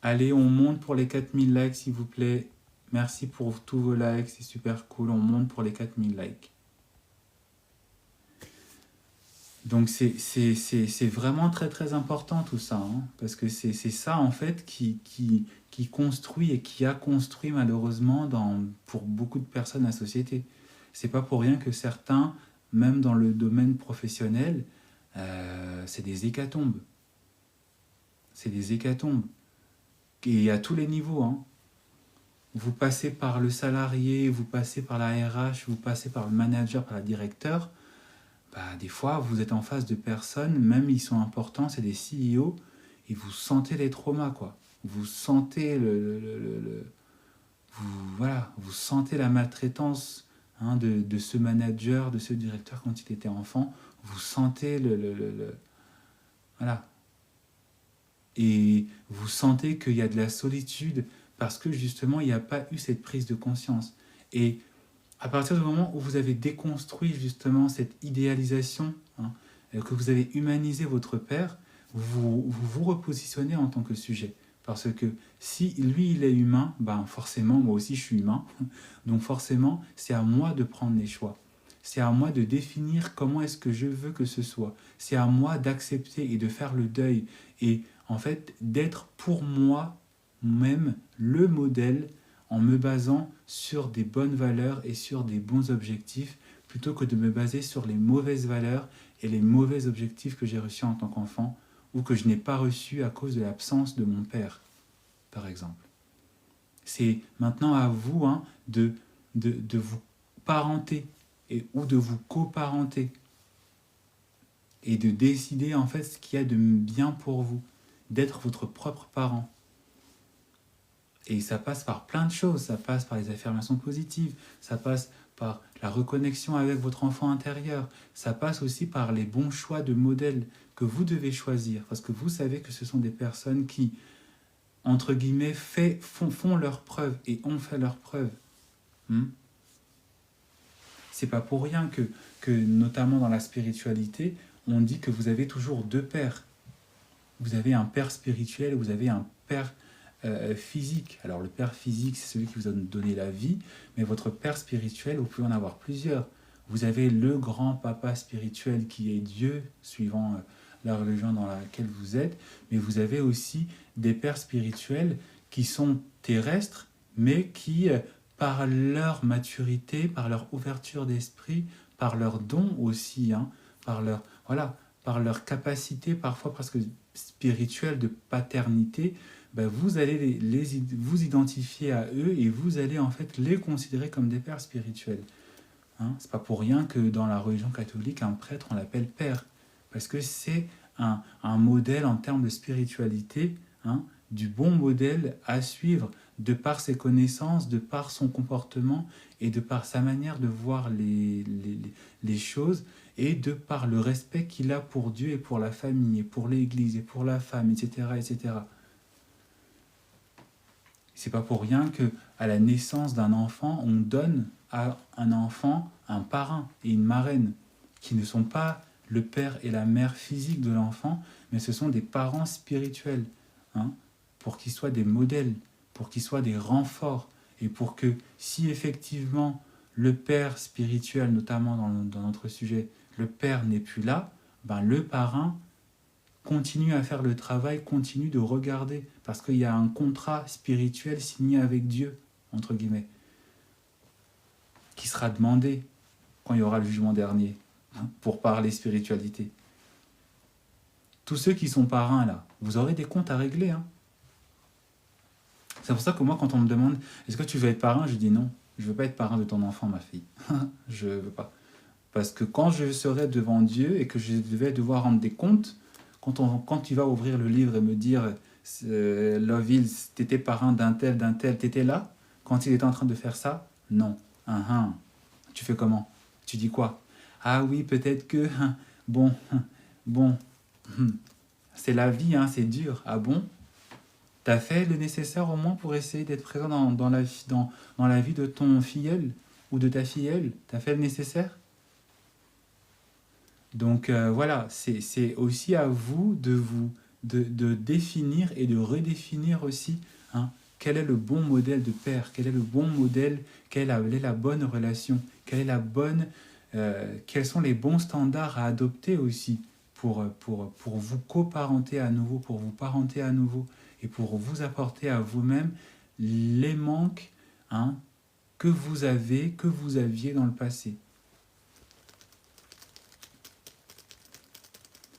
Allez, on monte pour les 4000 likes, s'il vous plaît. Merci pour tous vos likes, c'est super cool. On monte pour les 4000 likes. Donc c'est vraiment très très important tout ça, parce que c'est ça en fait qui construit et qui a construit malheureusement pour beaucoup de personnes la société. C'est pas pour rien que certains, même dans le domaine professionnel, c'est des hécatombes. C'est des hécatombes. Et à tous les niveaux. Vous passez par le salarié, vous passez par la RH, vous passez par le manager, par le directeur. Des fois, vous êtes en face de personnes, même ils sont importants, c'est des CEO, et vous sentez les traumas, quoi. Vous sentez vous sentez la maltraitance de ce manager, de ce directeur quand il était enfant. Vous sentez voilà. Et vous sentez qu'il y a de la solitude parce que justement, il n'y a pas eu cette prise de conscience. Et à partir du moment où vous avez déconstruit justement cette idéalisation, que vous avez humanisé votre père, vous repositionnez en tant que sujet. Parce que si lui, il est humain, forcément, moi aussi, je suis humain. Donc forcément, c'est à moi de prendre les choix. C'est à moi de définir comment est-ce que je veux que ce soit. C'est à moi d'accepter et de faire le deuil. Et en fait, d'être pour moi-même le modèle en me basant sur des bonnes valeurs et sur des bons objectifs, plutôt que de me baser sur les mauvaises valeurs et les mauvais objectifs que j'ai reçus en tant qu'enfant, ou que je n'ai pas reçus à cause de l'absence de mon père, par exemple. C'est maintenant à vous de vous parenter ou de vous coparenter et de décider en fait ce qu'il y a de bien pour vous, d'être votre propre parent. Et ça passe par plein de choses, ça passe par les affirmations positives, ça passe par la reconnexion avec votre enfant intérieur, ça passe aussi par les bons choix de modèles que vous devez choisir, parce que vous savez que ce sont des personnes qui, entre guillemets, font leurs preuves et ont fait leurs preuves. C'est pas pour rien que, notamment dans la spiritualité, on dit que vous avez toujours deux pères. Vous avez un père spirituel et vous avez un père physique. Alors le père physique, c'est celui qui vous a donné la vie, mais votre père spirituel, vous pouvez en avoir plusieurs. Vous avez le grand papa spirituel qui est Dieu, suivant la religion dans laquelle vous êtes, mais vous avez aussi des pères spirituels qui sont terrestres, mais qui, par leur maturité, par leur ouverture d'esprit, par leurs dons aussi, hein, par leur, voilà, par leur capacité parfois presque spirituelle de paternité, ben vous allez vous identifier à eux et vous allez en fait les considérer comme des pères spirituels. Hein. C'est pas pour rien que dans la religion catholique, un prêtre, on l'appelle père, parce que c'est un modèle en termes de spiritualité, hein, du bon modèle à suivre de par ses connaissances, de par son comportement et de par sa manière de voir les choses et de par le respect qu'il a pour Dieu et pour la famille et pour l'Église et pour la femme, etc., etc. C'est pas pour rien que à la naissance d'un enfant, on donne à un enfant un parrain et une marraine, qui ne sont pas le père et la mère physique de l'enfant, mais ce sont des parents spirituels, hein, pour qu'ils soient des modèles, pour qu'ils soient des renforts, et pour que si effectivement le père spirituel, notamment dans notre sujet, le père n'est plus là, ben le parrain continue à faire le travail, continue de regarder, parce qu'il y a un contrat spirituel signé avec Dieu, entre guillemets, qui sera demandé quand il y aura le jugement dernier, hein, pour parler spiritualité. Tous ceux qui sont parrains, là, vous aurez des comptes à régler. Hein. C'est pour ça que moi, quand on me demande « Est-ce que tu veux être parrain ?» Je dis non, je ne veux pas être parrain de ton enfant, ma fille. Je ne veux pas. Parce que quand je serai devant Dieu et que je vais devoir rendre des comptes, quand tu vas ouvrir le livre et me dire Loville, t'étais parrain d'un tel, t'étais là quand il était en train de faire ça? Non. Tu fais comment? Tu dis quoi? Ah oui, peut-être que... Bon, bon, c'est la vie, hein, c'est dur. Ah bon? T'as fait le nécessaire au moins pour essayer d'être présent dans la vie de ton filleul ou de ta filleule? T'as fait le nécessaire? Donc voilà, c'est aussi à vous de définir et de redéfinir aussi, hein, quel est le bon modèle de père, quel est le bon modèle, quelle est la bonne relation, quels sont les bons standards à adopter aussi pour vous coparenter à nouveau, pour vous parenter à nouveau et pour vous apporter à vous-même les manques, hein, que vous aviez dans le passé.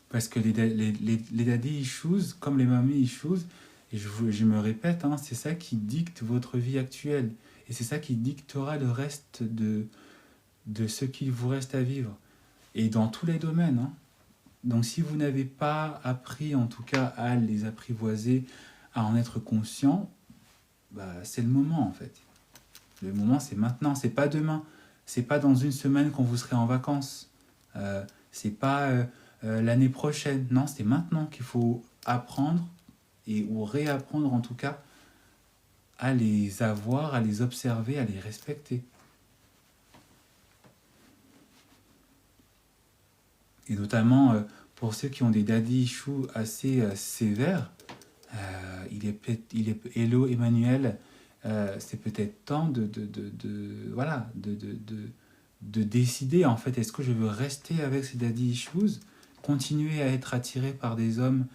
Parce que les daddy issues, comme les mommy issues, et je me répète, hein, c'est ça qui dicte votre vie actuelle. Et c'est ça qui dictera le reste de ce qu'il vous reste à vivre. Et dans tous les domaines. Hein. Donc si vous n'avez pas appris, en tout cas, à les apprivoiser, à en être conscient, bah, c'est le moment en fait. Le moment, c'est maintenant, c'est pas demain. C'est pas dans une semaine quand vous serez en vacances. C'est pas... l'année prochaine. Non, c'est maintenant qu'il faut apprendre ou réapprendre en tout cas à les avoir, à les observer, à les respecter. Et notamment pour ceux qui ont des daddy issues assez sévères, Hello Emmanuel, c'est peut-être temps de décider en fait, est-ce que je veux rester avec ces daddy issues, continuer à être attiré par des hommes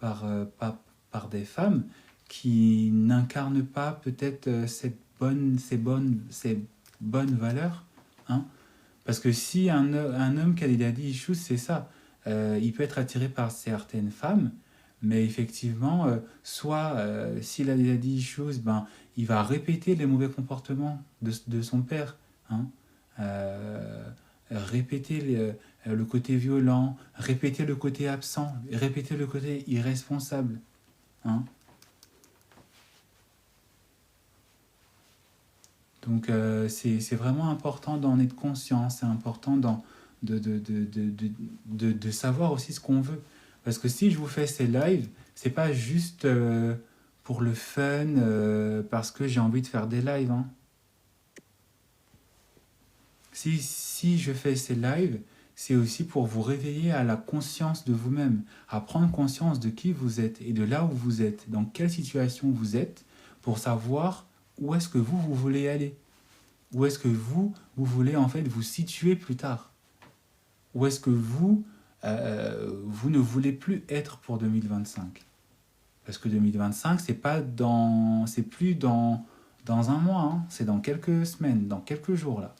par des femmes qui n'incarnent pas peut-être ces bonnes valeurs, hein. Parce que si un homme qui a des daddy issues, c'est ça, il peut être attiré par certaines femmes, mais effectivement, s'il a des daddy issues, ben, il va répéter les mauvais comportements de son père, hein. Répéter le côté violent, répéter le côté absent, répéter le côté irresponsable. Hein. Donc c'est vraiment important d'en être conscient, c'est important de savoir aussi ce qu'on veut. Parce que si je vous fais ces lives, c'est pas juste pour le fun, parce que j'ai envie de faire des lives. Hein. Si je fais ces lives, c'est aussi pour vous réveiller à la conscience de vous-même, à prendre conscience de qui vous êtes et de là où vous êtes, dans quelle situation vous êtes, pour savoir où est-ce que vous voulez aller. Où est-ce que vous voulez en fait vous situer plus tard. Où est-ce que vous ne voulez plus être pour 2025. Parce que 2025, c'est plus dans dans un mois, hein, c'est dans quelques semaines, dans quelques jours là.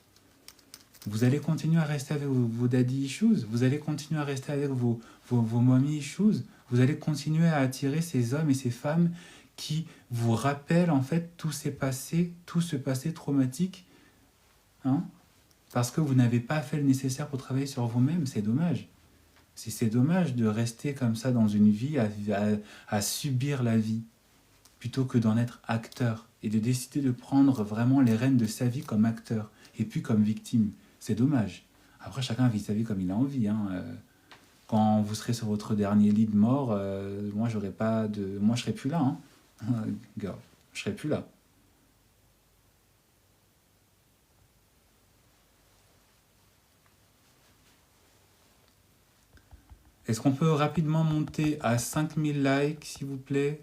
Vous allez continuer à rester avec vos daddy issues, vous allez continuer à rester avec vos mommy issues, vous allez continuer à attirer ces hommes et ces femmes qui vous rappellent en fait tout ce passé traumatique, hein, parce que vous n'avez pas fait le nécessaire pour travailler sur vous-même. C'est dommage. C'est dommage de rester comme ça dans une vie à subir la vie, plutôt que d'en être acteur et de décider de prendre vraiment les rênes de sa vie comme acteur et puis comme victime. C'est dommage. Après, chacun vit sa vie comme il a envie. Hein. Quand vous serez sur votre dernier lit de mort, moi, je serai plus là. Hein. Gars, je serai plus là. Est-ce qu'on peut rapidement monter à 5000 likes, s'il vous plaît?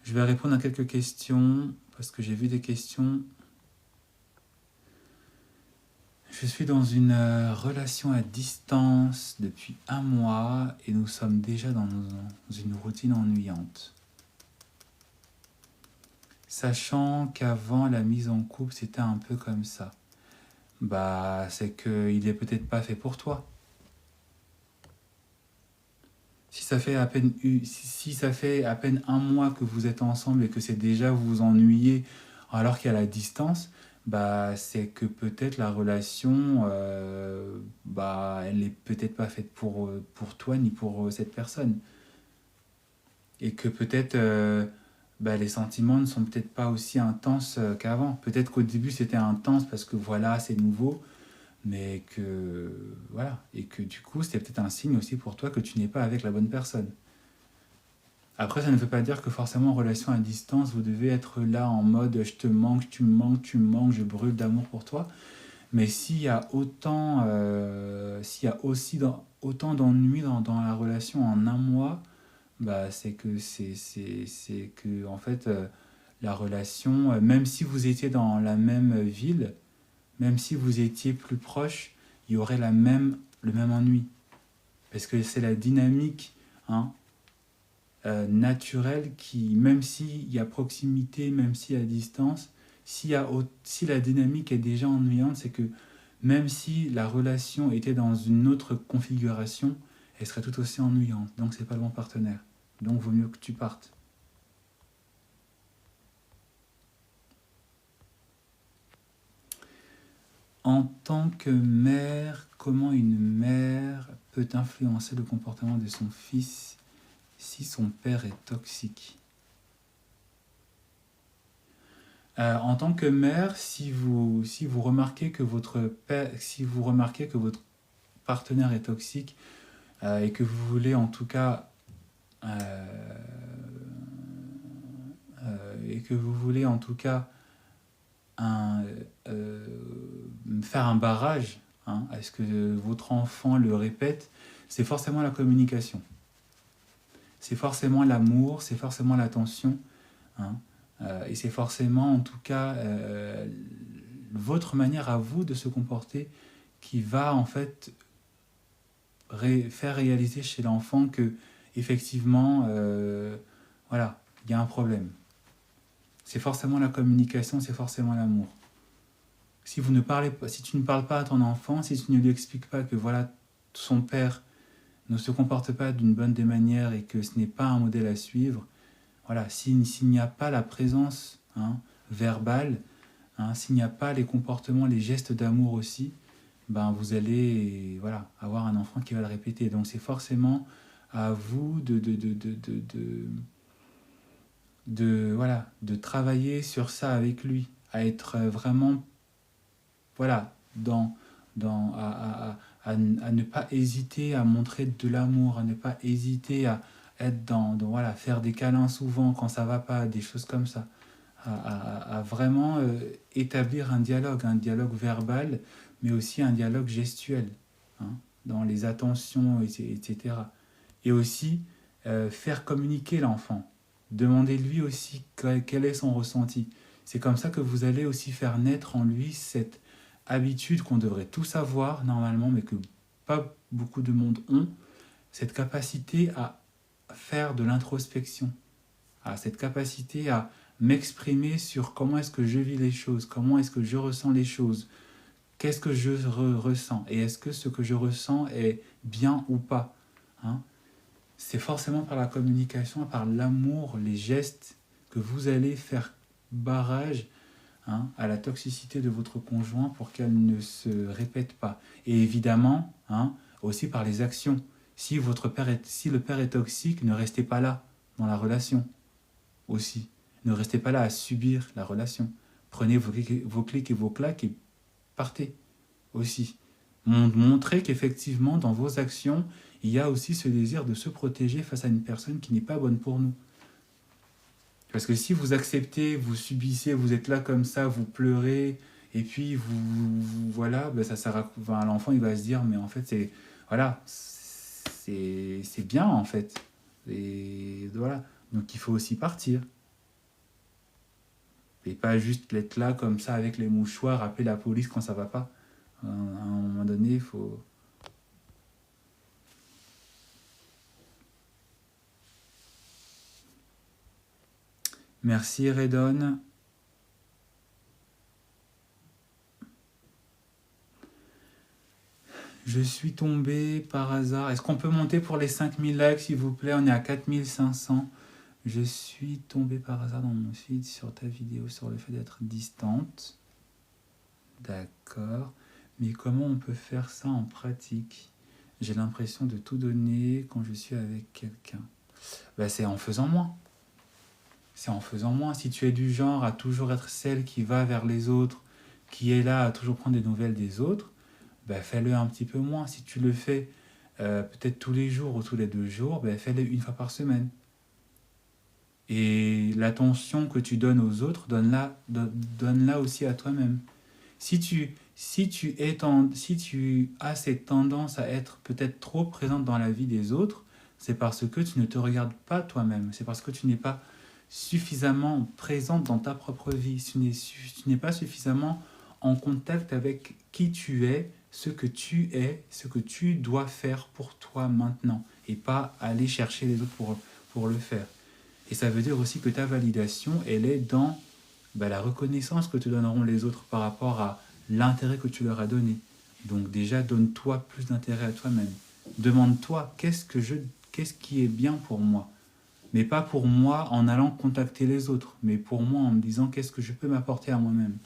Je vais répondre à quelques questions, parce que j'ai vu des questions. Je suis dans une relation à distance depuis un mois et nous sommes déjà dans une routine ennuyante. Sachant qu'avant la mise en couple, c'était un peu comme ça. Bah, c'est qu'il est peut-être pas fait pour toi. Si ça fait à peine un mois que vous êtes ensemble et que c'est déjà vous vous ennuyez alors qu'il y a la distance, bah c'est que peut-être la relation, bah elle est peut-être pas faite pour toi ni pour cette personne. Et que peut-être bah, les sentiments ne sont peut-être pas aussi intenses qu'avant. Peut-être qu'au début c'était intense parce que voilà, c'est nouveau, mais que voilà, et que du coup c'était peut-être un signe aussi pour toi que tu n'es pas avec la bonne personne. Après, ça ne veut pas dire que forcément en relation à distance, vous devez être là en mode je te manque, tu me manques, tu me manques, je brûle d'amour pour toi. Mais s'il y a aussi autant d'ennuis dans la relation en un mois, bah c'est que en fait la relation, même si vous étiez dans la même ville, même si vous étiez plus proche, il y aurait le même ennui. Parce que c'est la dynamique, hein, naturelle qui, même s'il y a proximité, même s'il y a distance, si la dynamique est déjà ennuyante, c'est que même si la relation était dans une autre configuration, elle serait tout aussi ennuyante. Donc c'est pas le bon partenaire. Donc vaut mieux que tu partes. En tant que mère, comment une mère peut influencer le comportement de son fils si son père est toxique? En tant que mère, si vous remarquez que si vous remarquez que votre partenaire est toxique et que vous voulez en tout cas et que vous voulez en tout cas un, faire un barrage, hein, à ce que votre enfant le répète, c'est forcément la communication. C'est forcément l'amour, c'est forcément l'attention, hein, et c'est forcément en tout cas votre manière à vous de se comporter qui va en fait faire réaliser chez l'enfant que effectivement voilà, il y a un problème. C'est forcément la communication, c'est forcément l'amour. Si tu ne parles pas à ton enfant, si tu ne lui expliques pas que voilà, son père ne se comporte pas d'une bonne des manières et que ce n'est pas un modèle à suivre, voilà, s'il n'y a pas la présence, hein, verbale, hein, s'il n'y a pas les comportements, les gestes d'amour aussi, ben vous allez voilà, avoir un enfant qui va le répéter. Donc c'est forcément à vous voilà, de travailler sur ça avec lui, à être vraiment voilà, à ne pas hésiter à montrer de l'amour, à ne pas hésiter à être voilà, faire des câlins souvent quand ça va pas, des choses comme ça. À vraiment établir un dialogue verbal, mais aussi un dialogue gestuel, hein, dans les attentions, etc. Et aussi faire communiquer l'enfant. Demandez lui aussi quel est son ressenti. C'est comme ça que vous allez aussi faire naître en lui cette habitude qu'on devrait tous avoir normalement, mais que pas beaucoup de monde ont, cette capacité faire de l'introspection, à cette capacité à m'exprimer sur comment est-ce que je vis les choses, comment est-ce que je ressens les choses, qu'est-ce que je ressens, et est-ce que ce que je ressens est bien ou pas, hein. C'est forcément par la communication, par l'amour, les gestes, que vous allez faire barrage, hein, à la toxicité de votre conjoint pour qu'elle ne se répète pas. Et évidemment, hein, aussi par les actions. Si le père est toxique, ne restez pas là dans la relation aussi. Ne restez pas là à subir la relation. Prenez vos clics et vos claques et partez aussi. Montrez qu'effectivement, dans vos actions, il y a aussi ce désir de se protéger face à une personne qui n'est pas bonne pour nous. Parce que si vous acceptez, vous subissez, vous êtes là comme ça, vous pleurez, et puis voilà, ben ça sert à, enfin, l'enfant il va se dire, mais en fait c'est, voilà, c'est bien en fait. Et voilà, donc il faut aussi partir. Et pas juste être là comme ça avec les mouchoirs, appeler la police quand ça va pas. À un moment donné, il faut... Merci Redon. Je suis tombé par hasard. Est-ce qu'on peut monter pour les 5000 likes s'il vous plaît? On est à 4500. Je suis tombé par hasard dans mon feed sur ta vidéo sur le fait d'être distante. D'accord. Mais comment on peut faire ça en pratique? J'ai l'impression de tout donner quand je suis avec quelqu'un. Ben, c'est en faisant moins. C'est en faisant moins. Si tu es du genre à toujours être celle qui va vers les autres, qui est là à toujours prendre des nouvelles des autres, ben fais-le un petit peu moins. Si tu le fais peut-être tous les jours ou tous les 2 jours, ben fais-le une fois par semaine. Et l'attention que tu donnes aux autres, donne-la aussi à toi-même. Si tu as cette tendance à être peut-être trop présente dans la vie des autres, c'est parce que tu ne te regardes pas toi-même. C'est parce que tu n'es pas suffisamment présente dans ta propre vie. Tu n'es pas suffisamment en contact avec qui tu es, ce que tu dois faire pour toi maintenant, et pas aller chercher les autres pour le faire. Et ça veut dire aussi que ta validation, elle est dans la reconnaissance que te donneront les autres par rapport à l'intérêt que tu leur as donné. Donc déjà, donne-toi plus d'intérêt à toi-même. Demande-toi, qu'est-ce qui est bien pour moi? Mais pas pour moi en allant contacter les autres, mais pour moi en me disant qu'est-ce que je peux m'apporter à moi-même.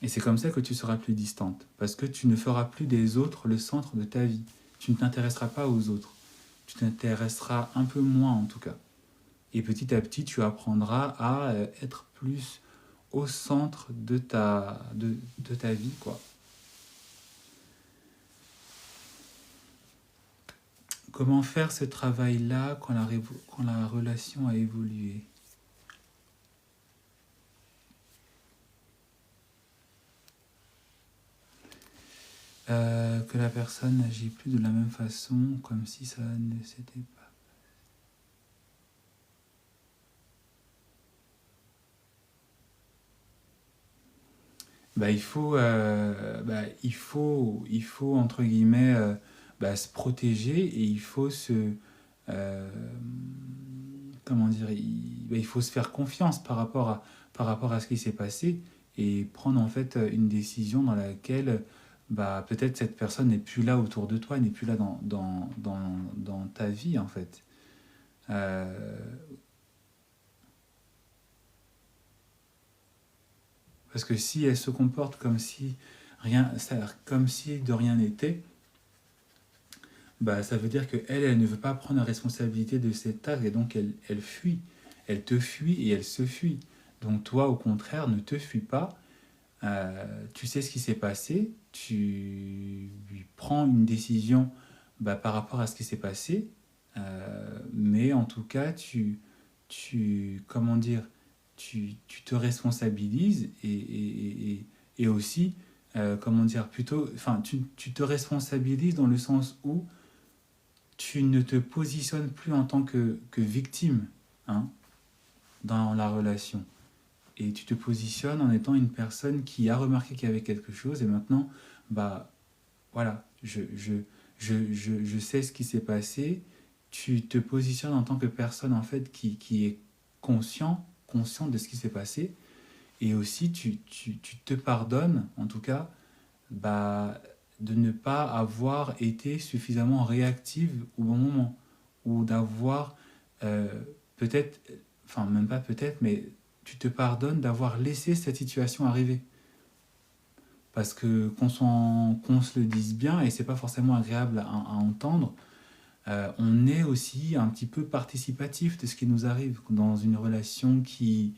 Et c'est comme ça que tu seras plus distante, parce que tu ne feras plus des autres le centre de ta vie. Tu ne t'intéresseras pas aux autres. Tu t'intéresseras un peu moins en tout cas. Et petit à petit, tu apprendras à être plus au centre de ta vie, quoi. Comment faire ce travail-là quand la relation a évolué? Que la personne n'agit plus de la même façon, comme si ça ne s'était pas. Il faut entre guillemets se protéger, et il faut euh, comment dire, il faut se faire confiance par rapport à ce qui s'est passé, et prendre en fait une décision dans laquelle peut-être cette personne n'est plus là autour de toi, n'est plus là dans ta vie en fait. Euh, parce que si elle se comporte comme si comme si de rien n'était, ça veut dire qu'elle ne veut pas prendre la responsabilité de cet acte, et donc elle fuit. Elle te fuit et elle se fuit. Donc toi, au contraire, ne te fuis pas. Tu sais ce qui s'est passé, tu prends une décision par rapport à ce qui s'est passé, mais en tout cas, comment dire, tu te responsabilises, et aussi, comment dire, plutôt, enfin, tu te responsabilises dans le sens où tu ne te positionnes plus en tant que victime, hein, dans la relation. Et tu te positionnes en étant une personne qui a remarqué qu'il y avait quelque chose, et maintenant, voilà, je sais ce qui s'est passé, tu te positionnes en tant que personne en fait qui est conscient de ce qui s'est passé, et aussi tu te pardonnes, en tout cas, bah, de ne pas avoir été suffisamment réactive au bon moment, ou d'avoir euh, peut-être, enfin même pas peut-être, mais tu te pardonnes d'avoir laissé cette situation arriver. Parce que qu'on se le dise bien, et c'est pas forcément agréable à entendre, on est aussi un petit peu participatif de ce qui nous arrive dans une relation qui,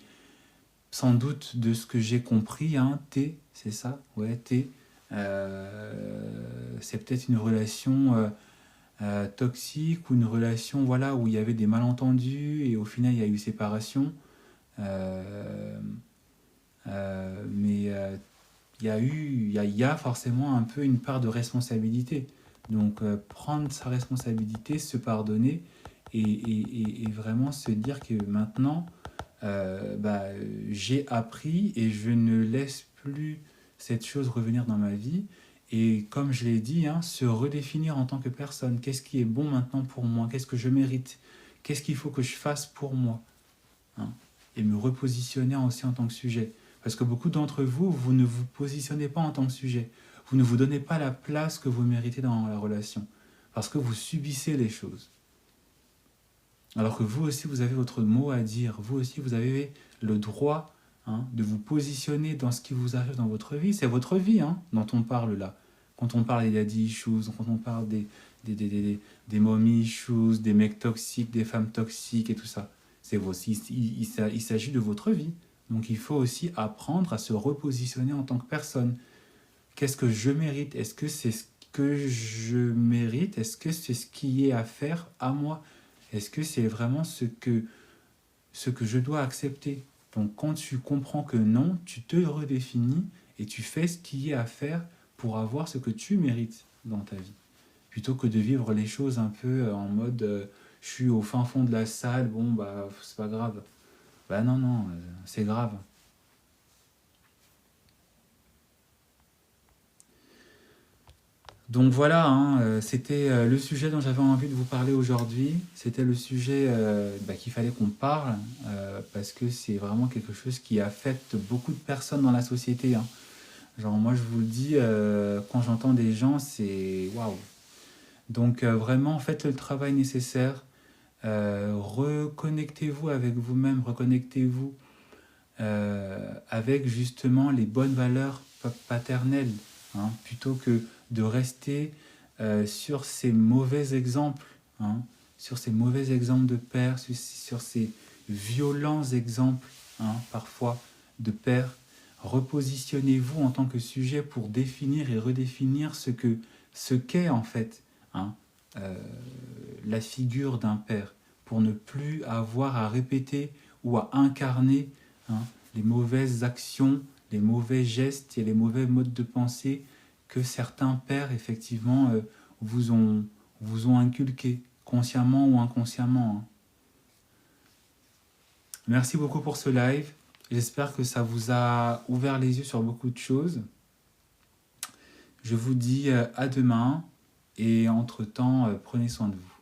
sans doute de ce que j'ai compris, hein, c'est ça, ouais, c'est peut-être une relation toxique, ou une relation voilà, où il y avait des malentendus et au final il y a eu séparation. Euh, mais il y a forcément un peu une part de responsabilité. Donc prendre sa responsabilité, se pardonner, et vraiment se dire que maintenant, bah, j'ai appris et je ne laisse plus cette chose revenir dans ma vie. Et comme je l'ai dit, hein, se redéfinir en tant que personne. Qu'est-ce qui est bon maintenant pour moi? Qu'est-ce que je mérite? Qu'est-ce qu'il faut que je fasse pour moi, hein? Et me repositionner aussi en tant que sujet. Parce que beaucoup d'entre vous, vous ne vous positionnez pas en tant que sujet. Vous ne vous donnez pas la place que vous méritez dans la relation. Parce que vous subissez les choses. Alors que vous aussi, vous avez votre mot à dire. Vous aussi, vous avez le droit, hein, de vous positionner dans ce qui vous arrive dans votre vie. C'est votre vie, hein, dont on parle là. Quand on parle des daddy issues, quand on parle des mommy issues, des mecs toxiques, des femmes toxiques et tout ça. C'est aussi, il s'agit de votre vie. Donc il faut aussi apprendre à se repositionner en tant que personne. Qu'est-ce que je mérite? Est-ce que c'est ce que je mérite? Est-ce que c'est ce qui est à faire à moi? Est-ce que c'est vraiment ce que je dois accepter? Donc quand tu comprends que non, tu te redéfinis et tu fais ce qui est à faire pour avoir ce que tu mérites dans ta vie. Plutôt que de vivre les choses un peu en mode je suis au fin fond de la salle, bon bah c'est pas grave. Bah non, non, c'est grave. Donc voilà, hein, c'était le sujet dont j'avais envie de vous parler aujourd'hui. C'était le sujet bah, qu'il fallait qu'on parle, parce que c'est vraiment quelque chose qui affecte beaucoup de personnes dans la société, hein. Genre moi je vous le dis, quand j'entends des gens, c'est waouh. Donc vraiment faites le travail nécessaire, reconnectez-vous avec vous-même, reconnectez-vous avec justement les bonnes valeurs paternelles, hein, plutôt que de rester sur ces mauvais exemples, hein, sur ces mauvais exemples de pères, sur ces violents exemples, hein, parfois de pères. Repositionnez-vous en tant que sujet pour définir et redéfinir ce qu'est en fait, hein, euh, la figure d'un père, pour ne plus avoir à répéter ou à incarner, hein, les mauvaises actions, les mauvais gestes et les mauvais modes de pensée que certains pères, effectivement, vous ont inculqués, consciemment ou inconsciemment, hein. Merci beaucoup pour ce live. J'espère que ça vous a ouvert les yeux sur beaucoup de choses. Je vous dis à demain, et entre-temps, prenez soin de vous.